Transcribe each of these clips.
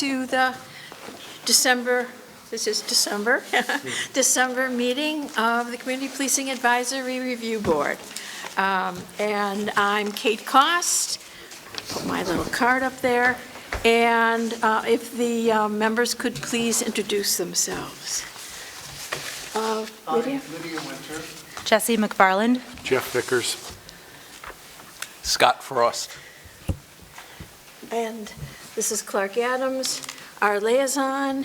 to the December December meeting of the Community Policing Advisory Review Board. And I'm Kate Cost. Put my little card up there. And if the members could please introduce themselves. Lydia? Lydia Winter. Jesse McFarland. Jeff Vickers. Scott Frost. And this is Clark Adams, our liaison,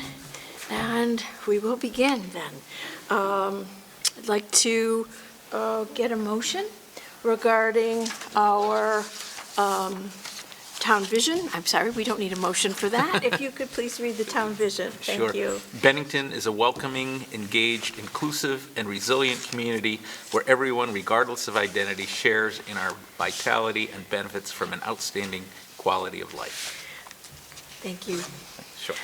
and we will begin then. I'd like to get a motion regarding our town vision. I'm sorry, we don't need a motion for that. If you could please read the town vision. Thank you. Bennington is a welcoming, engaged, inclusive, and resilient community where everyone, regardless of identity, shares in our vitality and benefits from an outstanding quality of life. Thank you. Sure.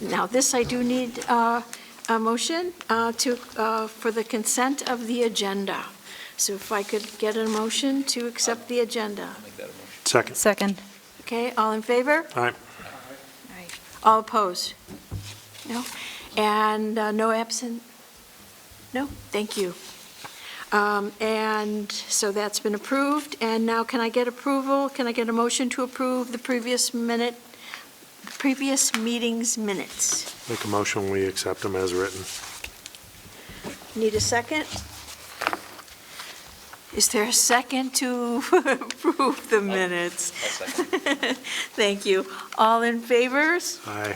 Now, this I do need a motion for the consent of the agenda. So if I could get a motion to accept the agenda. I'll make that a motion. Second. Second. Okay, all in favor? Aye. All right. All opposed? No? And no absent? No? Thank you. And so that's been approved. And now can I get approval? Can I get a motion to approve the previous meeting's minutes? Make a motion, we accept them as written. Need a second? Is there a second to approve the minutes? Thank you. All in favors? Aye.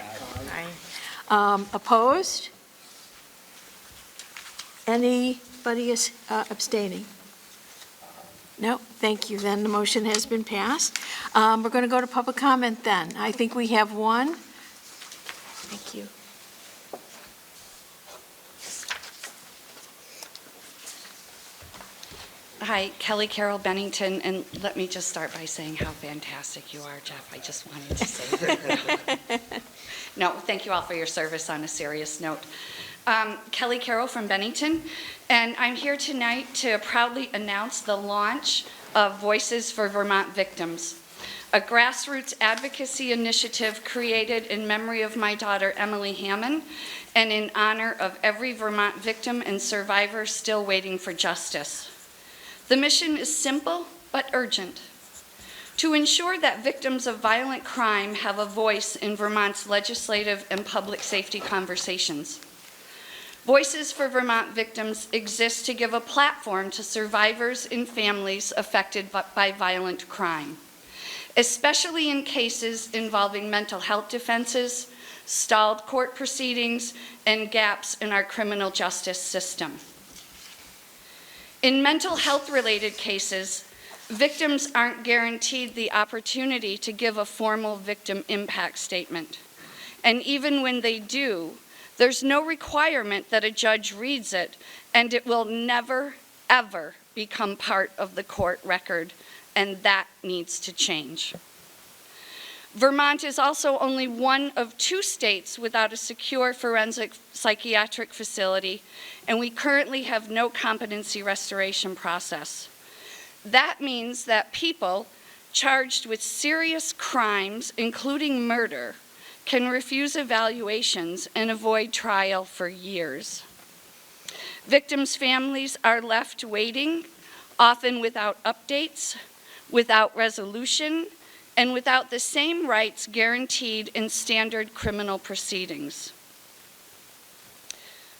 Opposed? Anybody is abstaining? No, thank you. Then the motion has been passed. We're going to go to public comment then. I think we have one. Thank you. Hi, Kelly Carroll, Bennington, and let me just start by saying how fantastic you are, Jeff. I just wanted to say that. No, thank you all for your service on a serious note. Kelly Carroll from Bennington, and I'm here tonight to proudly announce the launch of Voices for Vermont Victims, a grassroots advocacy initiative created in memory of my daughter, Emily Hammond, and in honor of every Vermont victim and survivor still waiting for justice. The mission is simple but urgent: to ensure that victims of violent crime have a voice in Vermont's legislative and public safety conversations. Voices for Vermont Victims exists to give a platform to survivors and families affected by violent crime, especially in cases involving mental health defenses, stalled court proceedings, and gaps in our criminal justice system. In mental health-related cases, victims aren't guaranteed the opportunity to give a formal victim impact statement. And even when they do, there's no requirement that a judge reads it, and it will never, ever become part of the court record, and that needs to change. Vermont is also only one of 2 states without a secure forensic psychiatric facility, and we currently have no competency restoration process. That means that people charged with serious crimes, including murder, can refuse evaluations and avoid trial for years. Victims' families are left waiting, often without updates, without resolution, and without the same rights guaranteed in standard criminal proceedings.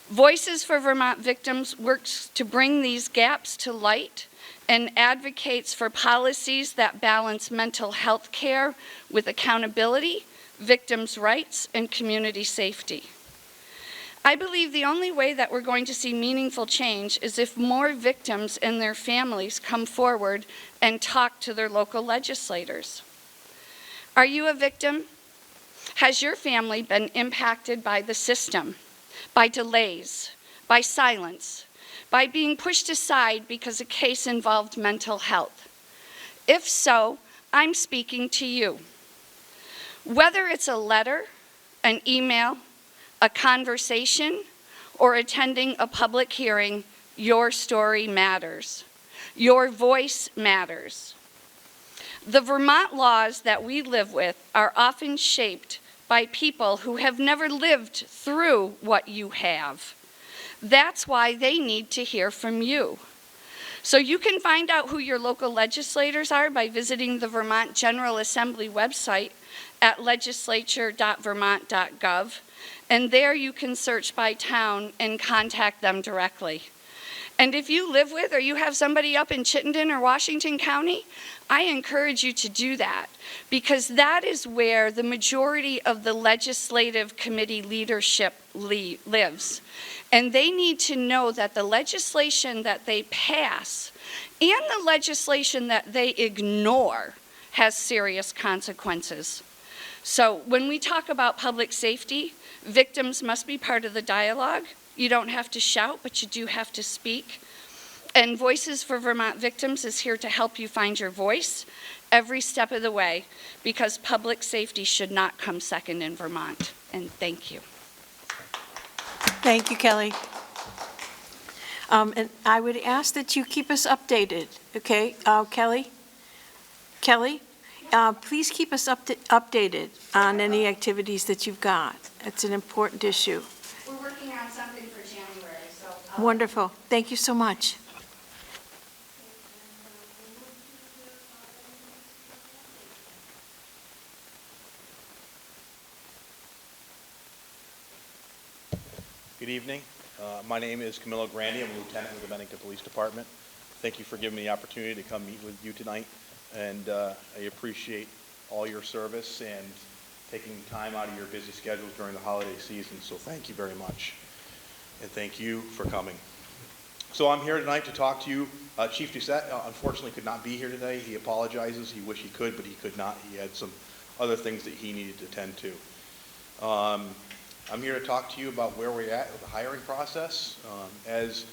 Voices for Vermont Victims works to bring these gaps to light and advocates for policies that balance mental health care with accountability, victims' rights, and community safety. I believe the only way that we're going to see meaningful change is if more victims and their families come forward and talk to their local legislators. Are you a victim? Has your family been impacted by the system, by delays, by silence, by being pushed aside because a case involved mental health? If so, I'm speaking to you. Whether it's a letter, an email, a conversation, or attending a public hearing, your story matters. Your voice matters. The Vermont laws that we live with are often shaped by people who have never lived through what you have. That's why they need to hear from you. So you can find out who your local legislators are by visiting the Vermont General Assembly website at legislature.vermont.gov, and there you can search by town and contact them directly. And if you live with or you have somebody up in Chittenden or Washington County, I encourage you to do that, because that is where the majority of the legislative committee leadership lives. And they need to know that the legislation that they pass and the legislation that they ignore has serious consequences. So when we talk about public safety, victims must be part of the dialogue. You don't have to shout, but you do have to speak. And Voices for Vermont Victims is here to help you find your voice every step of the way, because public safety should not come second in Vermont. And thank you. Thank you, Kelly. And I would ask that you keep us updated, okay? Kelly, please keep us updated on any activities that you've got. It's an important issue. We're working on something for January, so. Wonderful. Thank you so much. Good evening. My name is Camillo Grandi. I'm a lieutenant with the Bennington Police Department. Thank you for giving me the opportunity to come meet with you tonight, and I appreciate all your service and taking time out of your busy schedules during the holiday season, so thank you very much, and thank you for coming. So I'm here tonight to talk to you. Chief Doucette unfortunately could not be here today. He apologizes. He wished he could, but he could not. He had some other things that he needed to attend to. I'm here to talk to you about where we're at with the hiring process. As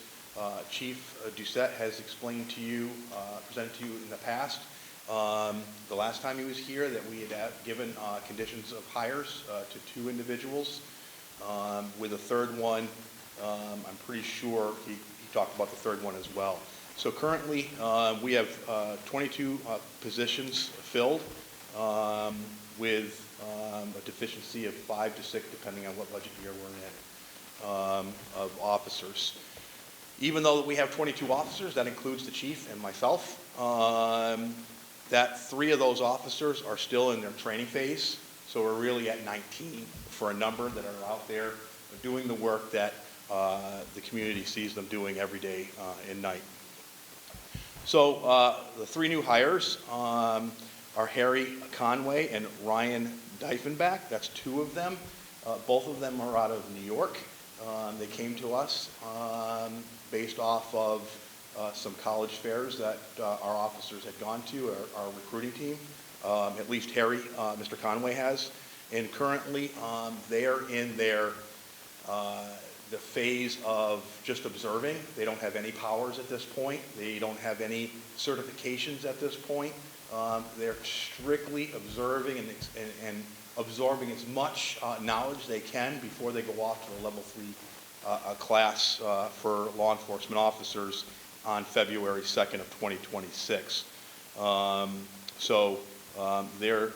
Chief Doucette has explained to you, presented to you in the past, the last time he was here, that we had given conditions of hires to 2 individuals. With a third one, I'm pretty sure he talked about the third one as well. So currently, we have 22 positions filled with a deficiency of 5 to 6, depending on what budget year we're in, of officers. Even though we have 22 officers, that includes the chief and myself, that 3 of those officers are still in their training phase. So we're really at 19 for a number that are out there doing the work that the community sees them doing every day and night. So the 3 new hires are Harry Conway and Ryan Diefenbach. That's 2 of them. Both of them are out of New York. They came to us based off of some college fairs that our officers had gone to, our recruiting team. At least Harry, Mr. Conway has. And currently they are in the phase of just observing. They don't have any powers at this point. They don't have any certifications at this point. They're strictly observing and absorbing as much knowledge they can before they go off to the level 3 class for law enforcement officers on February 2nd of 2026. They're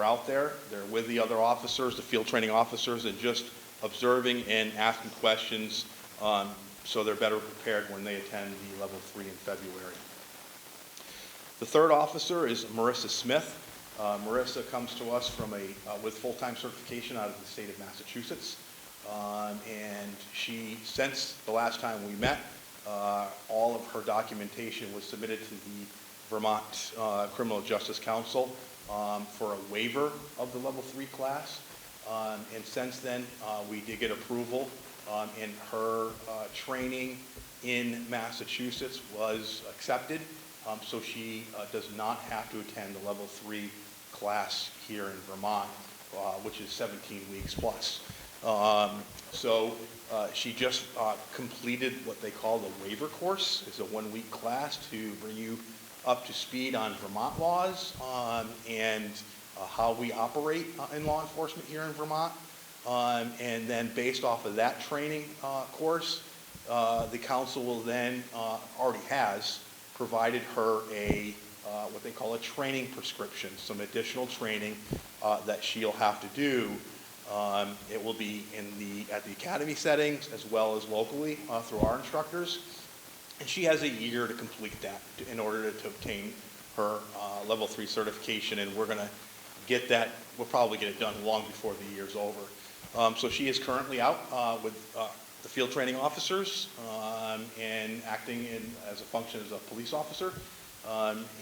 out there. They're with the other officers, the field training officers, and just observing and asking questions so they're better prepared when they attend the level 3 in February. The third officer is Marissa Smith. Marissa comes to us from with full-time certification out of the state of Massachusetts. And she, since the last time we met, all of her documentation was submitted to the Vermont Criminal Justice Council for a waiver of the level 3 class. And since then, we did get approval, and her training in Massachusetts was accepted. So she does not have to attend the level 3 class here in Vermont, which is 17 weeks plus. She just completed what they call the waiver course. It's a 1-week class to bring you up to speed on Vermont laws and how we operate in law enforcement here in Vermont. And then based off of that training course, the council will then, already has, provided her what they call a training prescription, some additional training that she'll have to do. It will be at the academy settings as well as locally through our instructors. And she has a year to complete that in order to obtain her level 3 certification, and we're going to get that, we'll probably get it done long before the year's over. So she is currently out with the field training officers and acting as a function as a police officer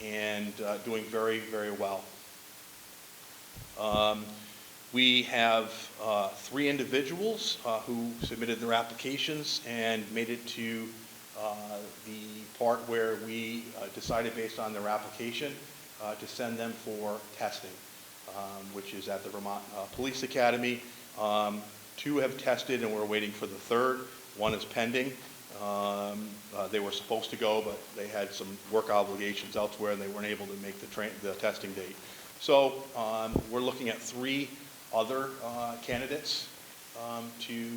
and doing very, very well. We have 3 individuals who submitted their applications and made it to the part where we decided based on their application to send them for testing, which is at the Vermont Police Academy. 2 have tested and we're waiting for the 3rd. 1 is pending. They were supposed to go, but they had some work obligations elsewhere and they weren't able to make the testing date. So we're looking at 3 other candidates to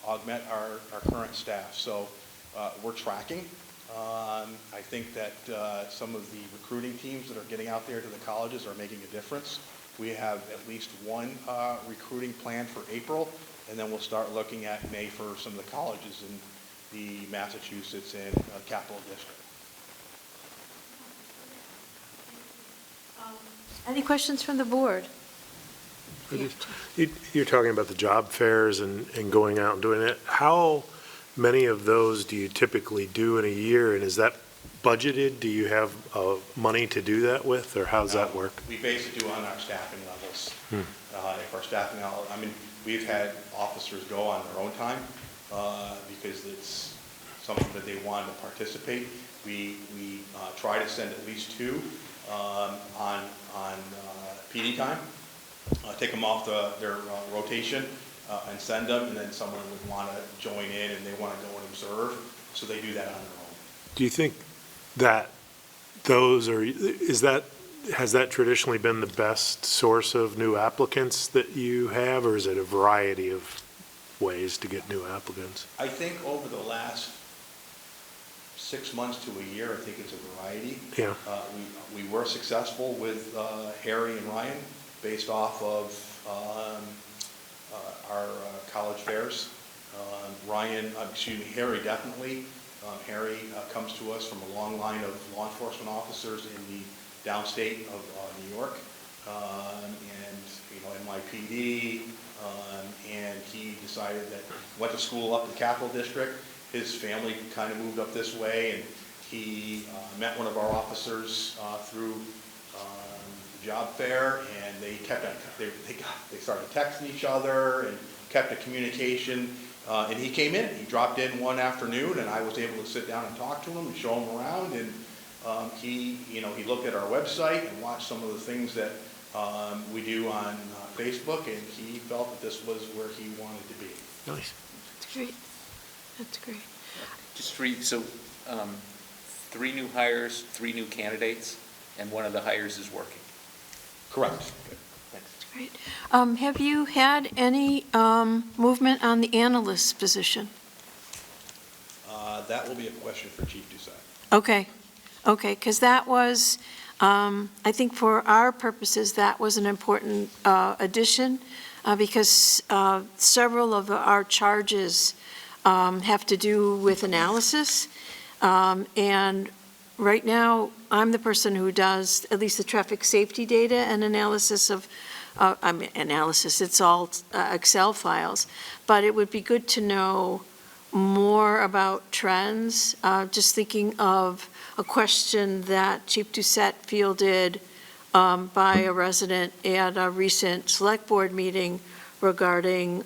augment our current staff. So we're tracking. I think that some of the recruiting teams that are getting out there to the colleges are making a difference. We have at least 1 recruiting plan for April, and then we'll start looking at May for some of the colleges in the Massachusetts and Capital District. Any questions from the board? You're talking about the job fairs and going out and doing it. How many of those do you typically do in a year, and is that budgeted? Do you have money to do that with, or how's that work? We base it on our staffing levels. If our staffing level, I mean, we've had officers go on their own time because it's something that they want to participate. We try to send at least 2 on PD time, take them off their rotation and send them, and then someone would want to join in and they want to go and observe, so they do that on their own. Do you think that has that traditionally been the best source of new applicants that you have, or is it a variety of ways to get new applicants? I think over the last 6 months to a year, I think it's a variety. Yeah. We were successful with Harry and Ryan based off of our college fairs. Harry definitely. Harry comes to us from a long line of law enforcement officers in the downstate of New York, and NYPD, and he decided that, went to school up in the Capital District. His family kind of moved up this way, and he met one of our officers through the job fair, and they started texting each other and kept a communication. And he came in, he dropped in one afternoon, and I was able to sit down and talk to him and show him around. And he looked at our website and watched some of the things that we do on Facebook, and he felt that this was where he wanted to be. Nice. That's great. That's great. Just 3, so 3 new hires, 3 new candidates, and 1 of the hires is working. Correct. That's great. Have you had any movement on the analyst position? That will be a question for Chief Doucette. Okay, because that was, I think for our purposes, that was an important addition because several of our charges have to do with analysis. And right now, I'm the person who does at least the traffic safety data and analysis of, it's all Excel files. But it would be good to know more about trends. Just thinking of a question that Chief Doucette fielded by a resident at a recent select board meeting regarding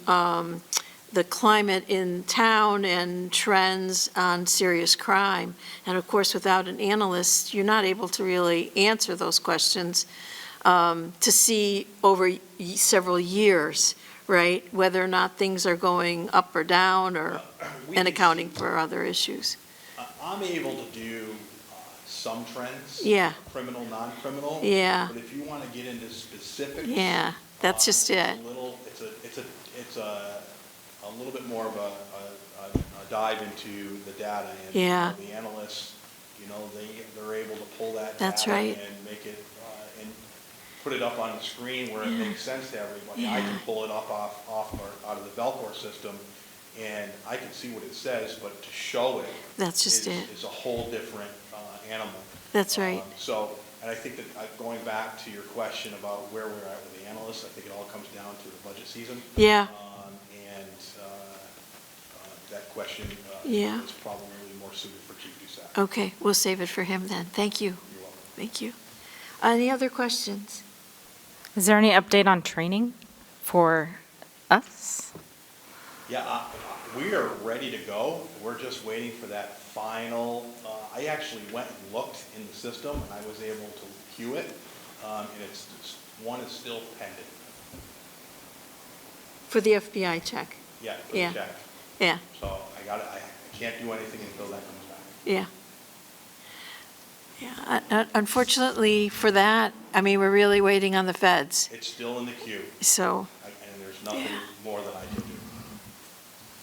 the climate in town and trends on serious crime. And of course, without an analyst, you're not able to really answer those questions to see over several years, right, whether or not things are going up or down or and accounting for other issues. I'm able to do some trends. Yeah. Criminal, non-criminal. Yeah. But if you want to get into specifics. Yeah, that's just it. It's a little bit more of a dive into the data. And Yeah. The analysts, they're able to pull that That's data right. and make it, put it up on the screen where it makes sense to everybody. I can pull it up off or out of the Velcor system, and I can see what it says, but to show it That's just it. is a whole different animal. That's right. And I think that going back to your question about where we're at with the analysts, I think it all comes down to the budget season. Yeah. And that question Yeah. is probably more suited for Chief Doucette. Okay, we'll save it for him then. Thank you. You're welcome. Thank you. Any other questions? Is there any update on training for us? Yeah, we are ready to go. We're just waiting for that final, I actually went and looked in the system, and I was able to queue it, and one is still pending. For the FBI check? Yeah, for Yeah. the check. Yeah, So I can't do anything until that comes back. yeah. Yeah, unfortunately for that, I mean, we're really waiting on the feds, It's still in the queue, so, and there's nothing Yeah. more that I can do.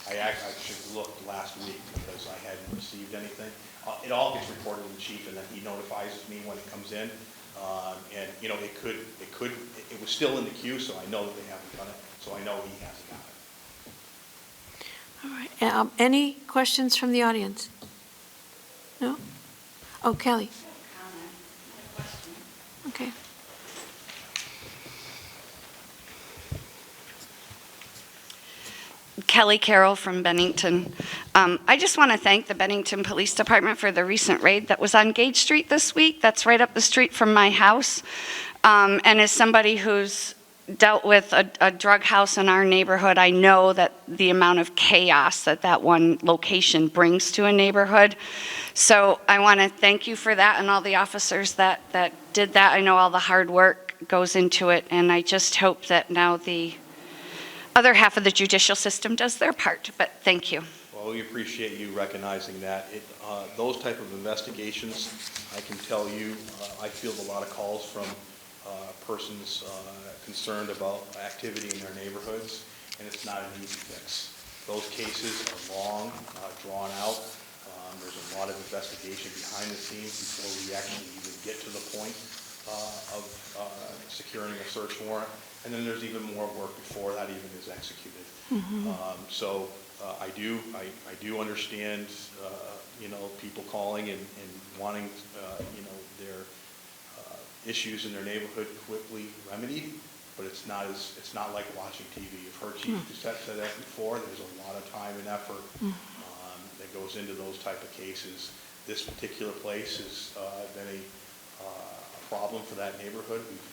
I actually looked last week because I hadn't received anything. It all gets reported to the chief, and then he notifies me when it comes in. And, it was still in the queue, so I know that they haven't done it, so I know he hasn't got it. all right. Any questions from the audience? No? Oh, Kelly? Okay. Kelly Carroll from Bennington. I just want to thank the Bennington Police Department for the recent raid that was on Gage Street this week. That's right up the street from my house. And as somebody who's dealt with a drug house in our neighborhood, I know that the amount of chaos that one location brings to a neighborhood. So I want to thank you for that and all the officers that did that. I know all the hard work goes into it, and I just hope that now the other half of the judicial system does their part, but thank you. Well, we appreciate you recognizing that. Those type of investigations, I can tell you, I field a lot of calls from persons concerned about activity in their neighborhoods, and it's not an easy fix. Those cases are long, drawn out. There's a lot of investigation behind the scenes before we actually even get to the point of securing a search warrant. And then there's even more work before that even is executed. So I do understand, people calling and wanting, their issues in their neighborhood quickly remedied, but it's not like watching TV. You've heard Chief Doucette say that before. There's a lot of time and effort that goes into those type of cases. This particular place has been a problem for that neighborhood. We've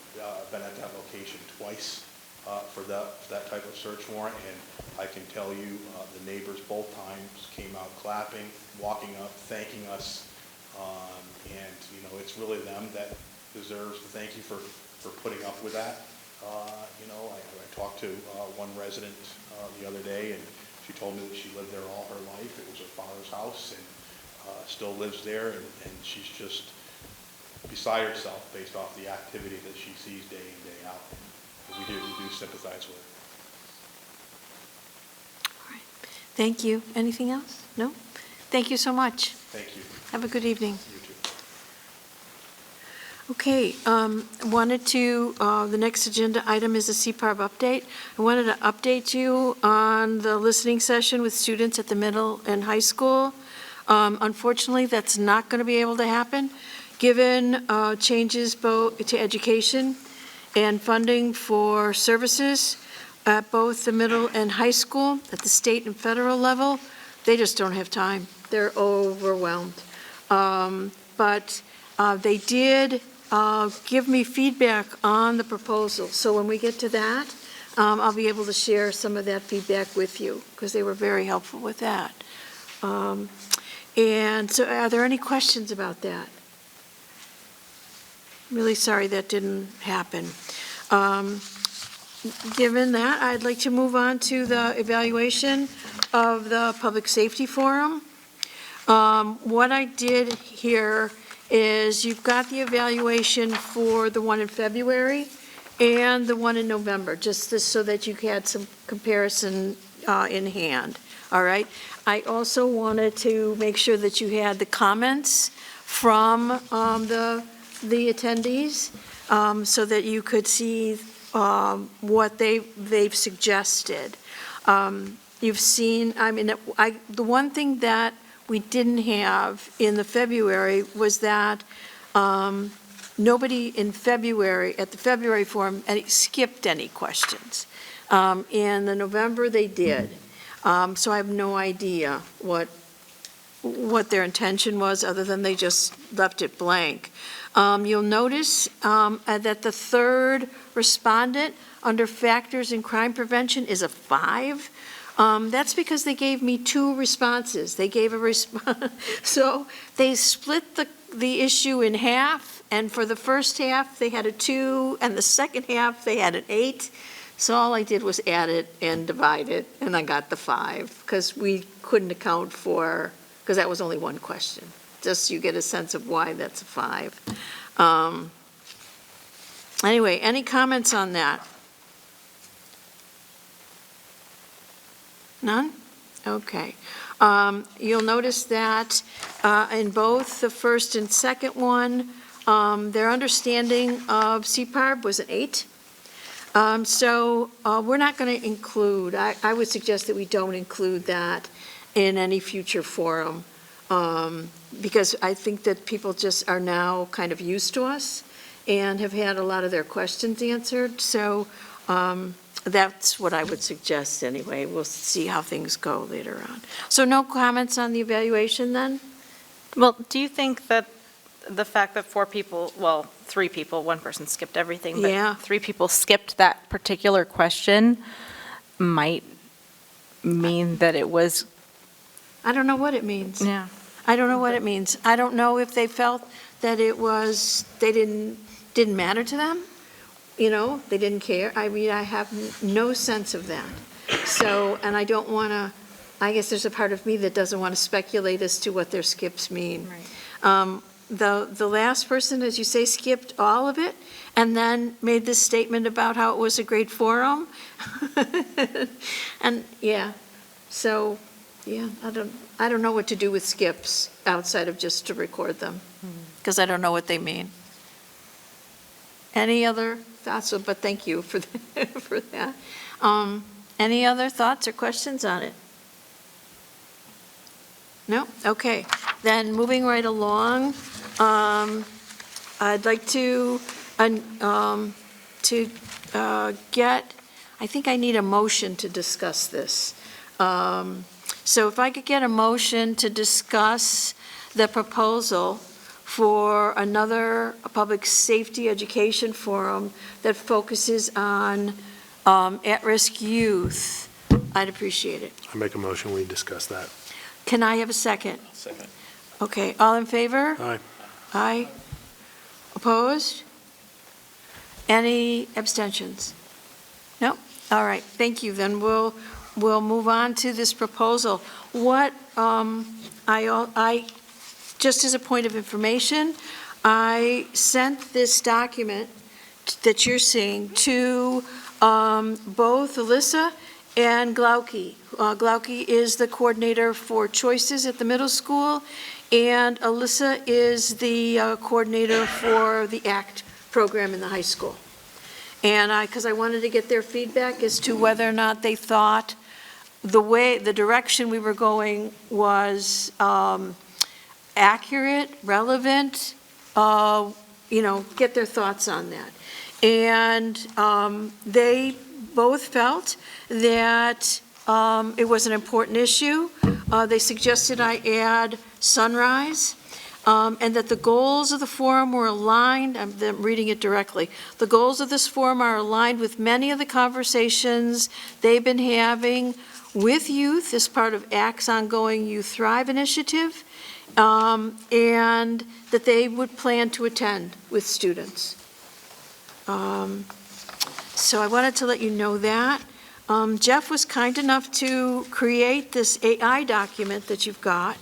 been at that location twice for that type of search warrant, and I can tell you the neighbors both times came out clapping, walking up, thanking us, and it's really them that deserves the thank you for putting up with that. I talked to one resident the other day, and she told me that she lived there all her life. It was her father's house, and still lives there, and she's just beside herself based off the activity that she sees day in, day out. We do sympathize with her. All right. Thank you. Anything else? No? Thank you so much. Thank you. Have a good evening. You too. Okay, the next agenda item is a CPARB update. I wanted to update you on the listening session with students at the middle and high school. Unfortunately, that's not going to be able to happen, given changes both to education and funding for services at both the middle and high school, at the state and federal level. They just don't have time. They're overwhelmed. But they did give me feedback on the proposal. So when we get to that, I'll be able to share some of that feedback with you, because they were very helpful with that. And so are there any questions about that? I'm really sorry that didn't happen. Given that, I'd like to move on to the evaluation of the Public Safety Forum. What I did here is you've got the evaluation for the one in February and the one in November, just so that you had some comparison in hand, all right? I also wanted to make sure that you had the comments from the attendees. so that you could see what they've suggested. You've seen, the one thing that we didn't have in the February was that nobody in February, at the February forum, skipped any questions. In the November, they did. So I have no idea what their intention was, other than they just left it blank. You'll notice that the third respondent under factors in crime prevention is a 5. That's because they gave me 2 responses. They gave a response, so they split the issue in half, and for the first half, they had a 2, and the second half, they had an 8. So all I did was add it and divide it, and I got the 5, because we couldn't account for, because that was only one question. Just so you get a sense of why that's a 5. Anyway, any comments on that? None? Okay. You'll notice that in both the first and second one, their understanding of CPARB was an 8. So we're not going to include, I would suggest that we don't include that in any future forum, because I think that people just are now kind of used to us and have had a lot of their questions answered. So that's what I would suggest anyway. We'll see how things go later on. So no comments on the evaluation then? Well, do you think that the fact that 4 people, well, 3 people, 1 person skipped everything, but Yeah. 3 people skipped that particular question might mean that it was, I don't know what it means. yeah. I don't know what it means. I don't know if they felt that it was, they didn't matter to them, they didn't care. I mean, I have no sense of that. So, and I don't want to, I guess there's a part of me that doesn't want to speculate as to what their skips mean. Right. The last person, as you say, skipped all of it and then made this statement about how it was a great forum. And, so, I don't know what to do with skips outside of just to record them, because I don't know what they mean. Any other thoughts? But thank you for for that. Any other thoughts or questions on it? No? Okay. Then moving right along, I'd like to get, I think I need a motion to discuss this. So if I could get a motion to discuss the proposal for another public safety education forum that focuses on at-risk youth, I'd appreciate it. I make a motion, we discuss that. Can I have a second? Second. Okay, all in favor? Aye. Aye. Opposed? Any abstentions? No? All right, thank you. Then we'll move on to this proposal. What, I just as a point of information, I sent this document that you're seeing to both Alyssa and Glauke. Glauke is the coordinator for choices at the middle school, and Alyssa is the coordinator for the ACT program in the high school. And because I wanted to get their feedback as to whether or not they thought the direction we were going was accurate, relevant, get their thoughts on that. And they both felt that it was an important issue. They suggested I add sunrise, and that the goals of the forum were aligned. I'm reading it directly. The goals of this forum are aligned with many of the conversations they've been having with youth as part of ACT's ongoing Youth Thrive initiative, and that they would plan to attend with students. So I wanted to let you know that. Jeff was kind enough to create this AI document that you've got.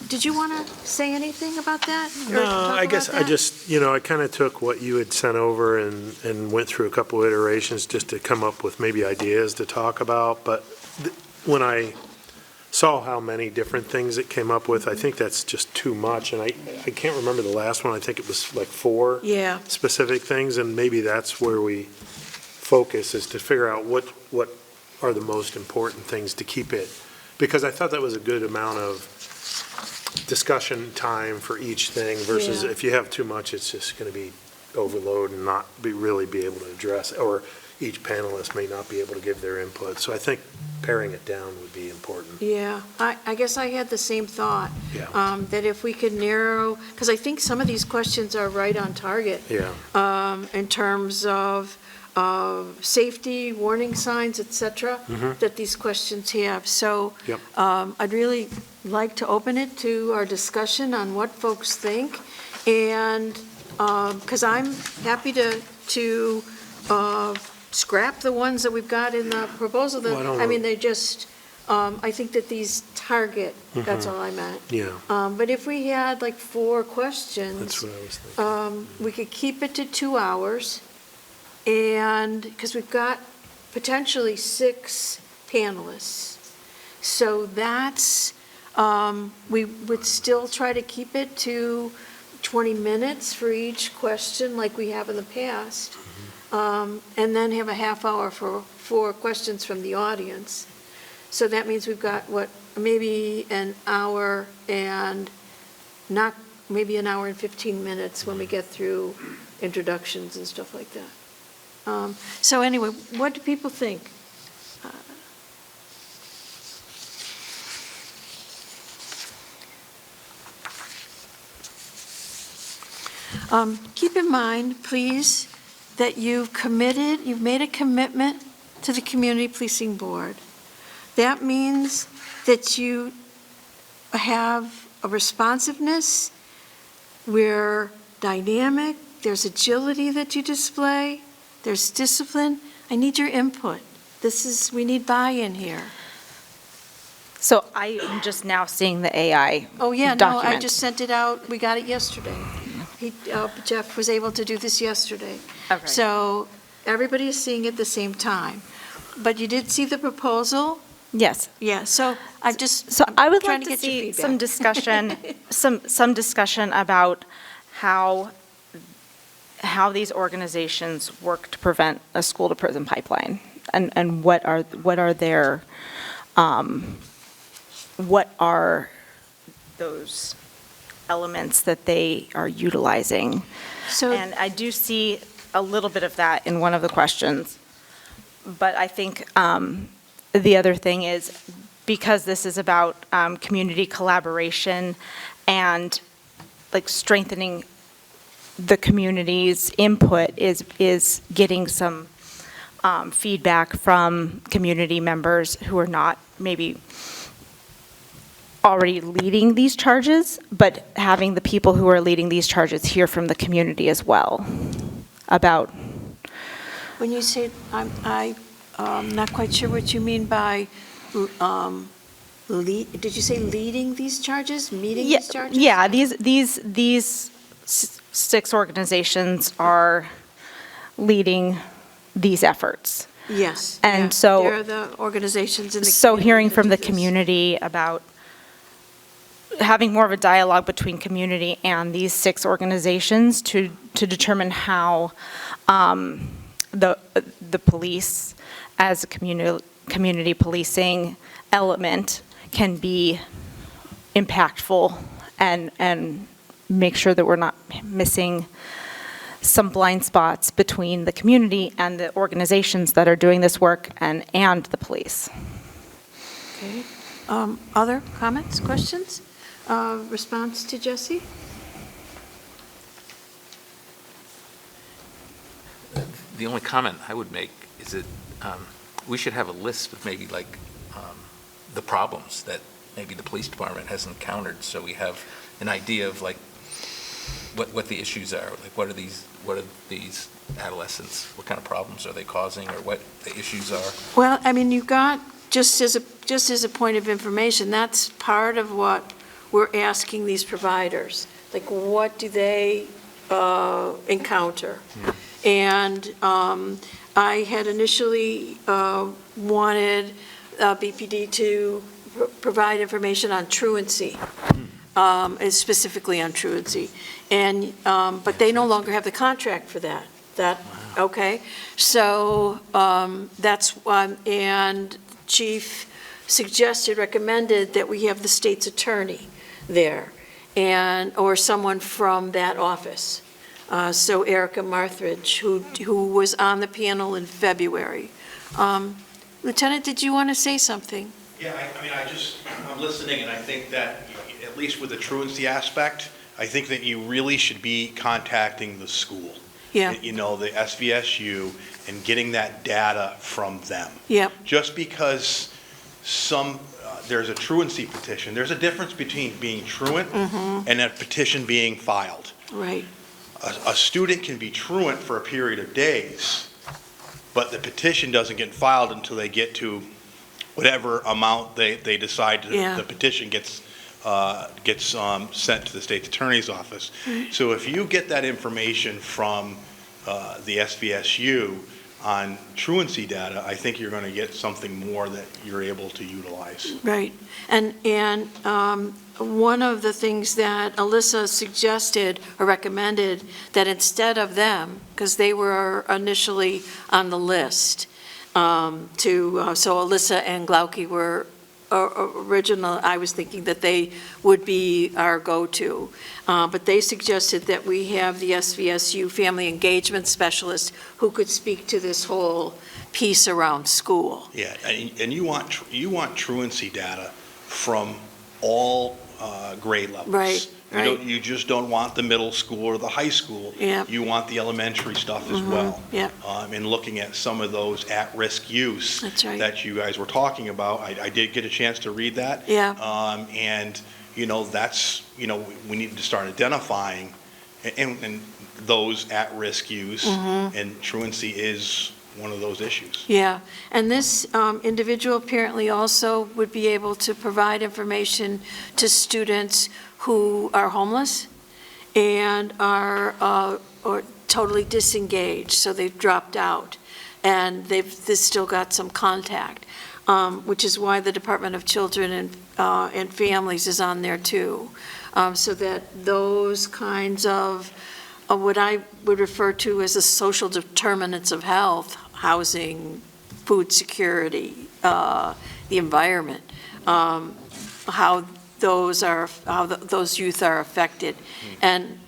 Did you want to say anything about that? or No, talk I guess about I that? just, I kind of took what you had sent over and went through a couple of iterations just to come up with maybe ideas to talk about. But when I saw how many different things it came up with. I think that's just too much, and I can't remember the last one. I think it was like 4 Yeah. specific things, and maybe that's where we focus, is to figure out what are the most important things to keep it. Because I thought that was a good amount of discussion time for each thing versus Yeah. if you have too much, it's just going to be overload and not really be able to address, or each panelist may not be able to give their input. So I think paring it down would be important. Yeah, I guess I had the same thought. Yeah. That if we could narrow, because I think some of these questions are right on target. Yeah. In terms of safety, warning signs, et cetera, that these questions have. So Yep. I'd really like to open it to our discussion on what folks think. And, because I'm happy to scrap the ones that we've got in the proposal. Well, I don't I mean, know. they just, I think that these target, that's all I meant. Yeah, But if we had like 4 questions. that's what I was thinking. We could keep it to 2 hours, and, because we've got potentially 6 panelists. So that's, we would still try to keep it to 20 minutes for each question, like we have in the past, and then have a half hour for questions from the audience. So that means we've got, maybe an hour and maybe an hour and 15 minutes when we get through introductions and stuff like that. So anyway, what do people think? Keep in mind, please, that you've made a commitment to the Community Policing Board. That means that you have a responsiveness, we're dynamic, there's agility that you display, there's discipline. I need your input. We need buy-in here. So I am just now seeing the AI Oh, yeah, no, I document. just sent it out, we got it yesterday. Jeff was able to do this yesterday. Okay. So everybody is seeing it at the same time. But you did see the proposal? Yes. Yeah, so I'm So I would trying like to to get your see some feedback. discussion, some discussion about how these organizations work to prevent a school-to-prison pipeline, and what are their, what are those elements that they are utilizing. So, And I do see a little bit of that in one of the questions. But I think the other thing is, because this is about community collaboration and like strengthening the community's input, is getting some feedback from community members who are not maybe already leading these charges, but having the people who are leading these charges hear from the community as well about. when you say, I'm not quite sure what you mean by, did you say leading these charges, meeting these charges? Yeah, these 6 organizations are leading these efforts. Yes. And yeah. so- They're the organizations in the community. So hearing that from do the this. community about having more of a dialogue between community and these 6 organizations to determine how the police as a community policing element can be impactful and make sure that we're not missing some blind spots between the community and the organizations that are doing this work and the police. Okay. Other comments, questions? Response to Jesse? The only comment I would make is that we should have a list of maybe like the problems that maybe the police department has encountered, so we have an idea of like what the issues are, like what are these adolescents, what kind of problems are they causing, or what the issues are. Well, I mean, you've got, just as a point of information, that's part of what we're asking these providers. Like, what do they encounter? And I had initially wanted BPD to provide information on truancy, specifically on truancy. And, but they no longer have the contract for that. Okay? So that's, and Chief recommended that we have the state's attorney there, or someone from that office. So Erica Marthridge, who was on the panel in February. Lieutenant, did you want to say something? Yeah, I mean, I'm listening, and I think that, at least with the truancy aspect, I think that you really should be contacting the school. Yeah. You know, the SVSU, and getting that data from them. Yep. Just because there's a truancy petition, there's a difference between being truant and a petition being filed. Right. A student can be truant for a period of days, but the petition doesn't get filed until they get to whatever amount they decide the petition gets sent to the state's attorney's office. So if you get that information from the SVSU on truancy data, I think you're going to get something more that you're able to utilize. Right. And one of the things that Alyssa suggested or recommended, that instead of them, because they were initially on the list, so Alyssa and Glauke were original, I was thinking that they would be our go-to. But they suggested that we have the SVSU Family Engagement Specialist who could speak to this whole piece around school. Yeah, and you want truancy data from all grade levels. Right. You just don't want the middle school or the high school. Yeah. You want the elementary stuff as well. Yeah. And looking at some of those at-risk use That's right. that you guys were talking about. I did get a chance to read that. Yeah. And, that's, we need to start identifying and those at-risk use, and truancy is one of those issues. Yeah, and this individual apparently also would be able to provide information to students who are homeless and are or totally disengaged, so they've dropped out, and they've still got some contact, which is why the Department of Children and Families is on there too, so that those kinds of what I would refer to as the social determinants of health, housing, food security, the environment, how those youth are affected. And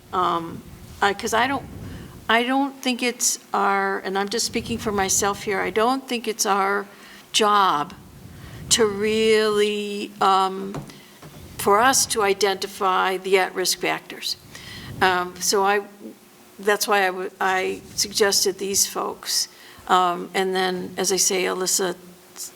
because I don't think it's our, and I'm just speaking for myself here, I don't think it's our job to really, for us to identify the at-risk factors. So that's why I suggested these folks. And then, as I say, Alyssa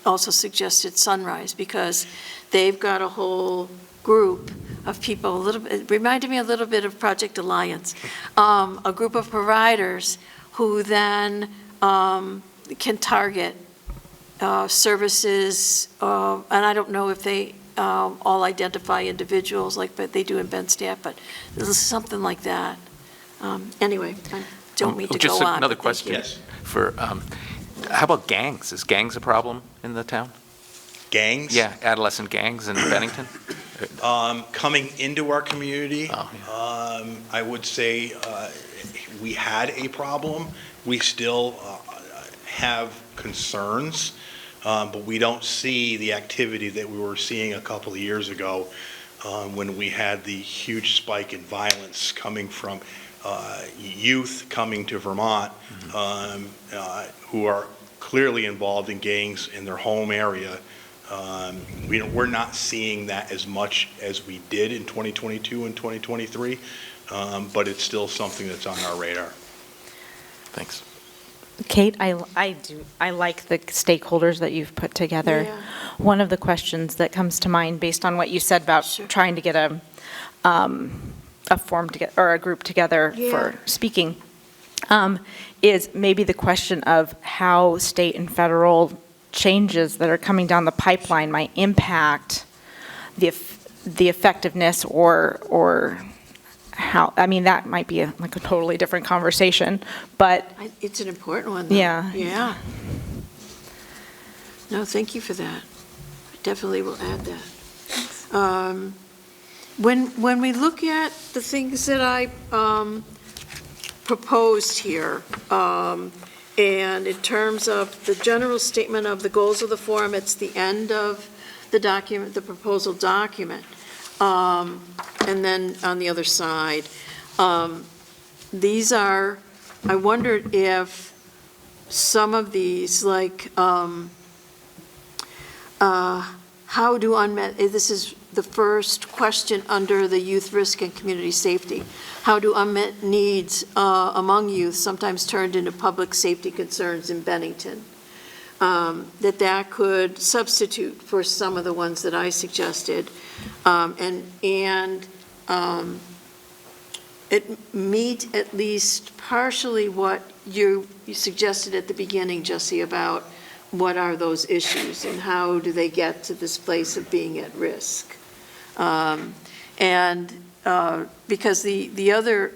also suggested Sunrise, because they've got a whole group of people, it reminded me a little bit of Project Alliance, a group of providers who then can target services, and I don't know if they all identify individuals but they do in Ben Staff, but this is something like that. Anyway, I don't mean to go on. Just another but thank question. you. Yes. How about gangs? Is gangs a problem in the town? Gangs? Yeah, adolescent gangs in Bennington? Coming into our community, Oh, I would say we had a problem. We still have concerns, but we don't see the activity that we were seeing a couple of years ago when we had the huge spike in violence coming from youth coming to Vermont who are clearly involved in gangs in their home area. We're not seeing that as much as we did in 2022 and 2023, but it's still something that's on our radar. Thanks. Kate, I like the stakeholders that you've put together. Yeah. One of the questions that comes to mind, based on what you said about Sure. trying to get a form together, or a group together for speaking, is maybe the question of how state and federal changes that are coming down the pipeline might impact the effectiveness or how, I mean, that might be a totally different conversation, but It's an important one, though. Yeah. Yeah. No, thank you for that. definitely will add that. When we look at the things that I proposed here, and in terms of the general statement of the goals of the forum, it's the end of the document, the proposal document. And then on the other side, these are, I wondered if some of these, like, how do unmet, this is the first question under the youth risk and community safety. How do unmet needs among youth sometimes turned into public safety concerns in Bennington? That could substitute for some of the ones that I suggested. It meet at least partially what you suggested at the beginning, Jesse, about what are those issues and how do they get to this place of being at risk. Because the other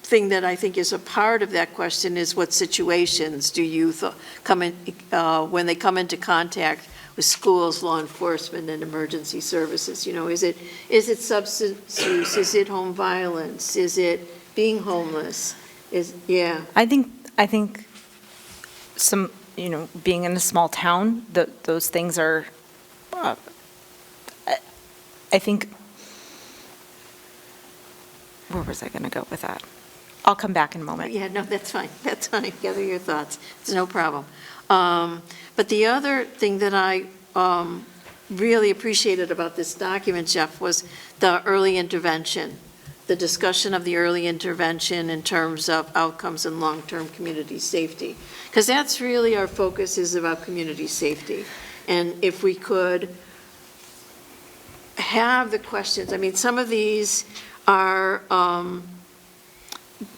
thing that I think is a part of that question is what situations do youth come in, when they come into contact with schools, law enforcement, and emergency services? You know, is it substance use? Is it home violence? Is it being homeless? I think some, you know, being in a small town, those things are, I think, where was I going to go with that? I'll come back in a moment. Yeah, no, that's fine. That's fine. Gather your thoughts. It's no problem. But the other thing that I really appreciated about this document, Jeff, was the early intervention, the discussion of the early intervention in terms of outcomes and long-term community safety. Because that's really our focus, is about community safety. And if we could have the questions, I mean, some of these are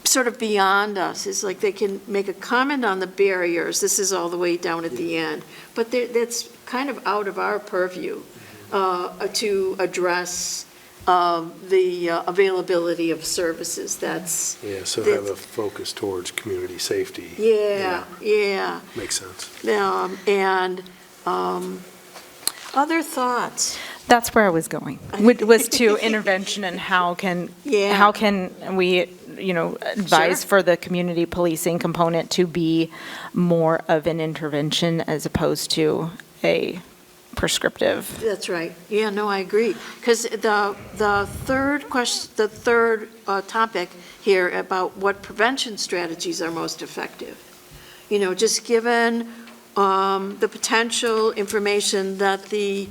sort of beyond us. It's like they can make a comment on the barriers. This is all the way down at the end. But that's kind of out of our purview to address the availability of services. That's So have a focus towards community safety. Yeah. Makes sense. And other thoughts? That's where I was going, was to intervention and how can we, you know, advise Sure. for the community policing component to be more of an intervention as opposed to a prescriptive. That's right. Yeah, no, I agree. Because the third question, the third topic here about what prevention strategies are most effective. You know, just given the potential information that the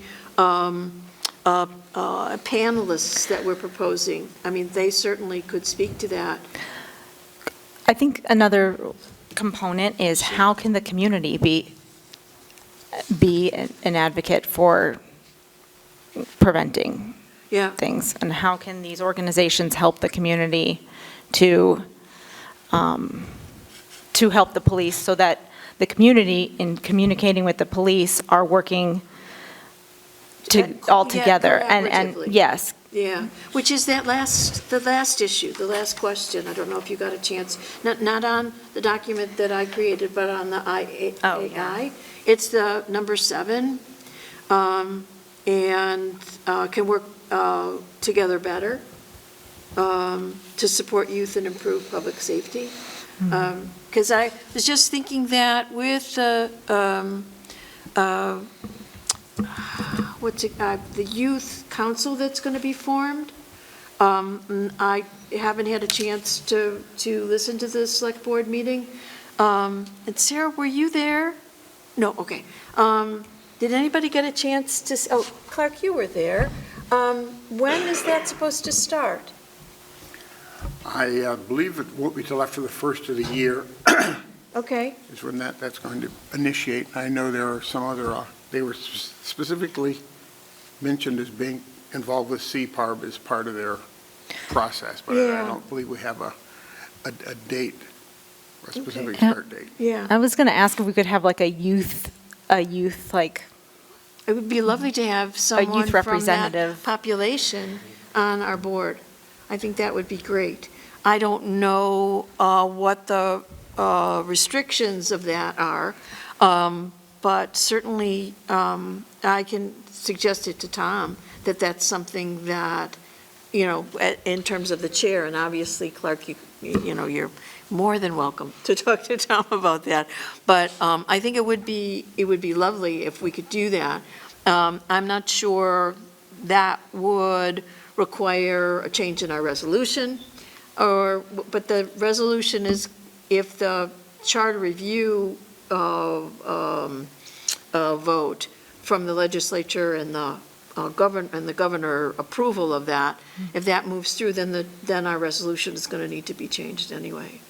panelists that we're proposing, I mean, they certainly could speak to that. I think another component is how can the community be an advocate for preventing things, and how can these organizations help the community to help the police, so that the community, in communicating with the police, are working all together. And collaboratively. yes. Yeah, which is the last issue, the last question. I don't know if you got a chance, not on the document that I created, but on the AI. Oh, yeah. It's the number 7, and can work together better to support youth and improve public safety. Because I was just thinking that with the the youth council that's going to be formed. I haven't had a chance to listen to the select board meeting. And Sarah, were you there? No, okay. Did anybody get a chance to, Clark, you were there. When is that supposed to start? I believe it won't be till after the first of the year. Okay. Is when that's going to initiate. I know there are some other, they were specifically mentioned as being involved with CPARB as part of their process, but I don't believe we have a date, a specific start date. Yeah. I was going to ask if we could have like a youth like. It would be lovely to have someone youth from that representative. population on our board. I think that would be great. I don't know what the restrictions of that are, but certainly I can suggest it to Tom, that that's something that, in terms of the chair, and obviously Clark, you're more than welcome to talk to Tom about that. But I think it would be lovely if we could do that. I'm not sure that would require a change in our resolution, but the resolution is if the charter review vote from the legislature and the governor approval of that, if that moves through, then our resolution is going to need to be changed anyway.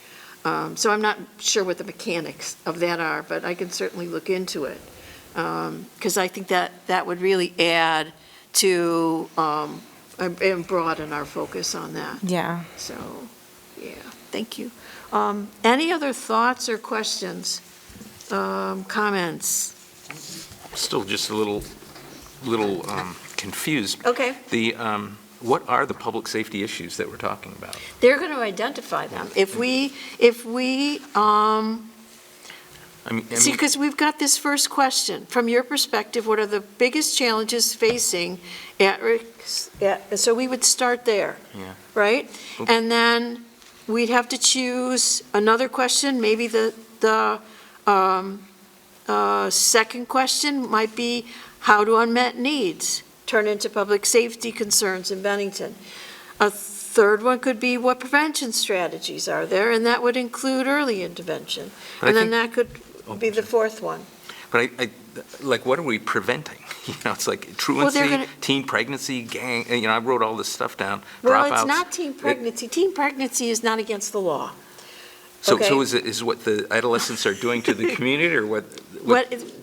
So I'm not sure what the mechanics of that are, but I can certainly look into it. Because I think that would really add to and broaden our focus on that. Yeah. So, yeah, thank you. Any other thoughts or questions, comments? Still just a little confused. Okay. What are the public safety issues that we're talking about? They're going to identify them. If we see, because we've got this first question. From your perspective, what are the biggest challenges facing at risk? So we would start there, Yeah. right? Okay. And then we'd have to choose another question. Maybe the second question might be, how do unmet needs turn into public safety concerns in Bennington? A third one could be, what prevention strategies are there? And that would include early intervention. But And I then that could be the fourth one. But like, what are we preventing? It's like Well, truancy, they're gonna- teen pregnancy, gang, I wrote all this stuff down. Well, it's Dropouts. not teen pregnancy. Teen pregnancy is not against the law. So okay. is what the adolescents are doing to the community, or what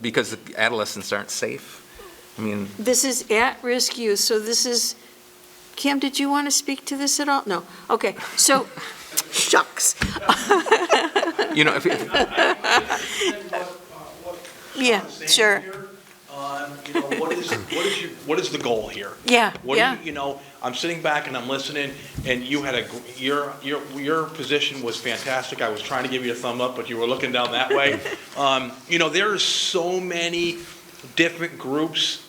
because the adolescents aren't safe? I mean, This is at-risk youth, so this is, Kim, did you want to speak to this at all? No. Okay, so, shucks. if Yeah, sure. What is the goal here? Yeah, What yeah. do you, I'm sitting back and I'm listening, and you had your position was fantastic. I was trying to give you a thumb up, but you were looking down that way. There are so many different groups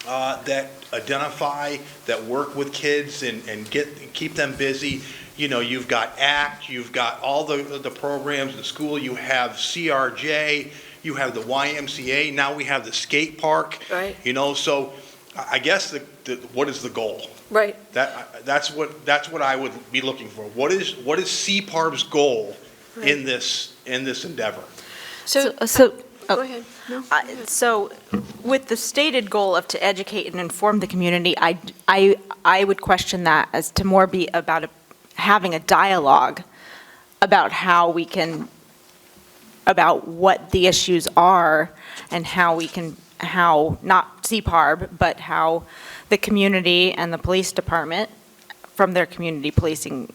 that identify, that work with kids and keep them busy. You've got ACT, you've got all the programs at school, you have CRJ, you have the YMCA, now we have the skate park. Right. So I guess what is the goal? Right. That's what I would be looking for. What is CPARB's goal in this endeavor? So, Oh, go ahead. No? So with the stated goal of to educate and inform the community, I would question that as to more be about having a dialogue about how we can, about what the issues are and how we can, not CPARB, but how the community and the police department, from their community policing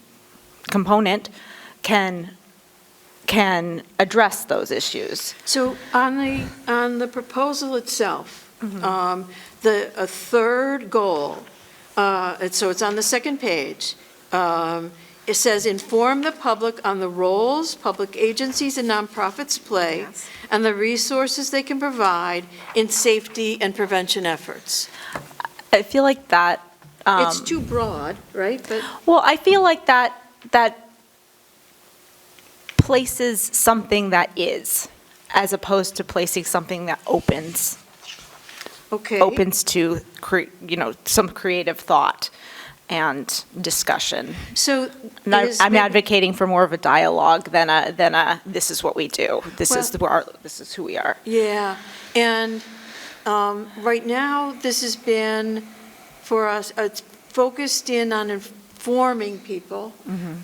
component, can address those issues. So on the proposal itself, a third goal, so it's on the second page, it says, inform the public on the roles public agencies and nonprofits play and the resources they can provide in safety and prevention efforts. I feel like that. It's too broad, right? But Well, I feel like that places something that is, as opposed to placing something that opens okay. to some creative thought and discussion. So And is I'm the- advocating for more of a dialogue than a this is what we do. This is who we are. Yeah, and right now, this has been, for us, it's focused in on informing people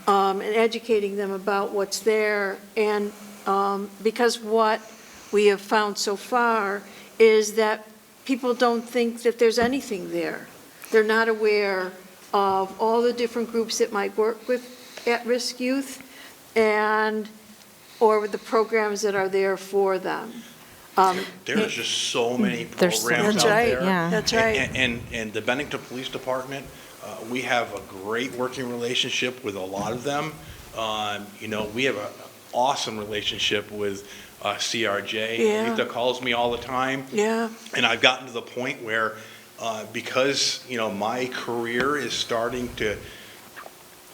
and educating them about what's there. And because what we have found so far is that people don't think that there's anything there. They're not aware of all the different groups that might work with at-risk youth or with the programs that are there for them. There's just so many There's so programs That's out right, there. Yeah. that's right. And the Bennington Police Department, we have a great working relationship with a lot of them. We have awesome relationship with CRJ. Yeah. Anita calls me all the time, Yeah, and I've gotten to the point where, because, my career is starting to,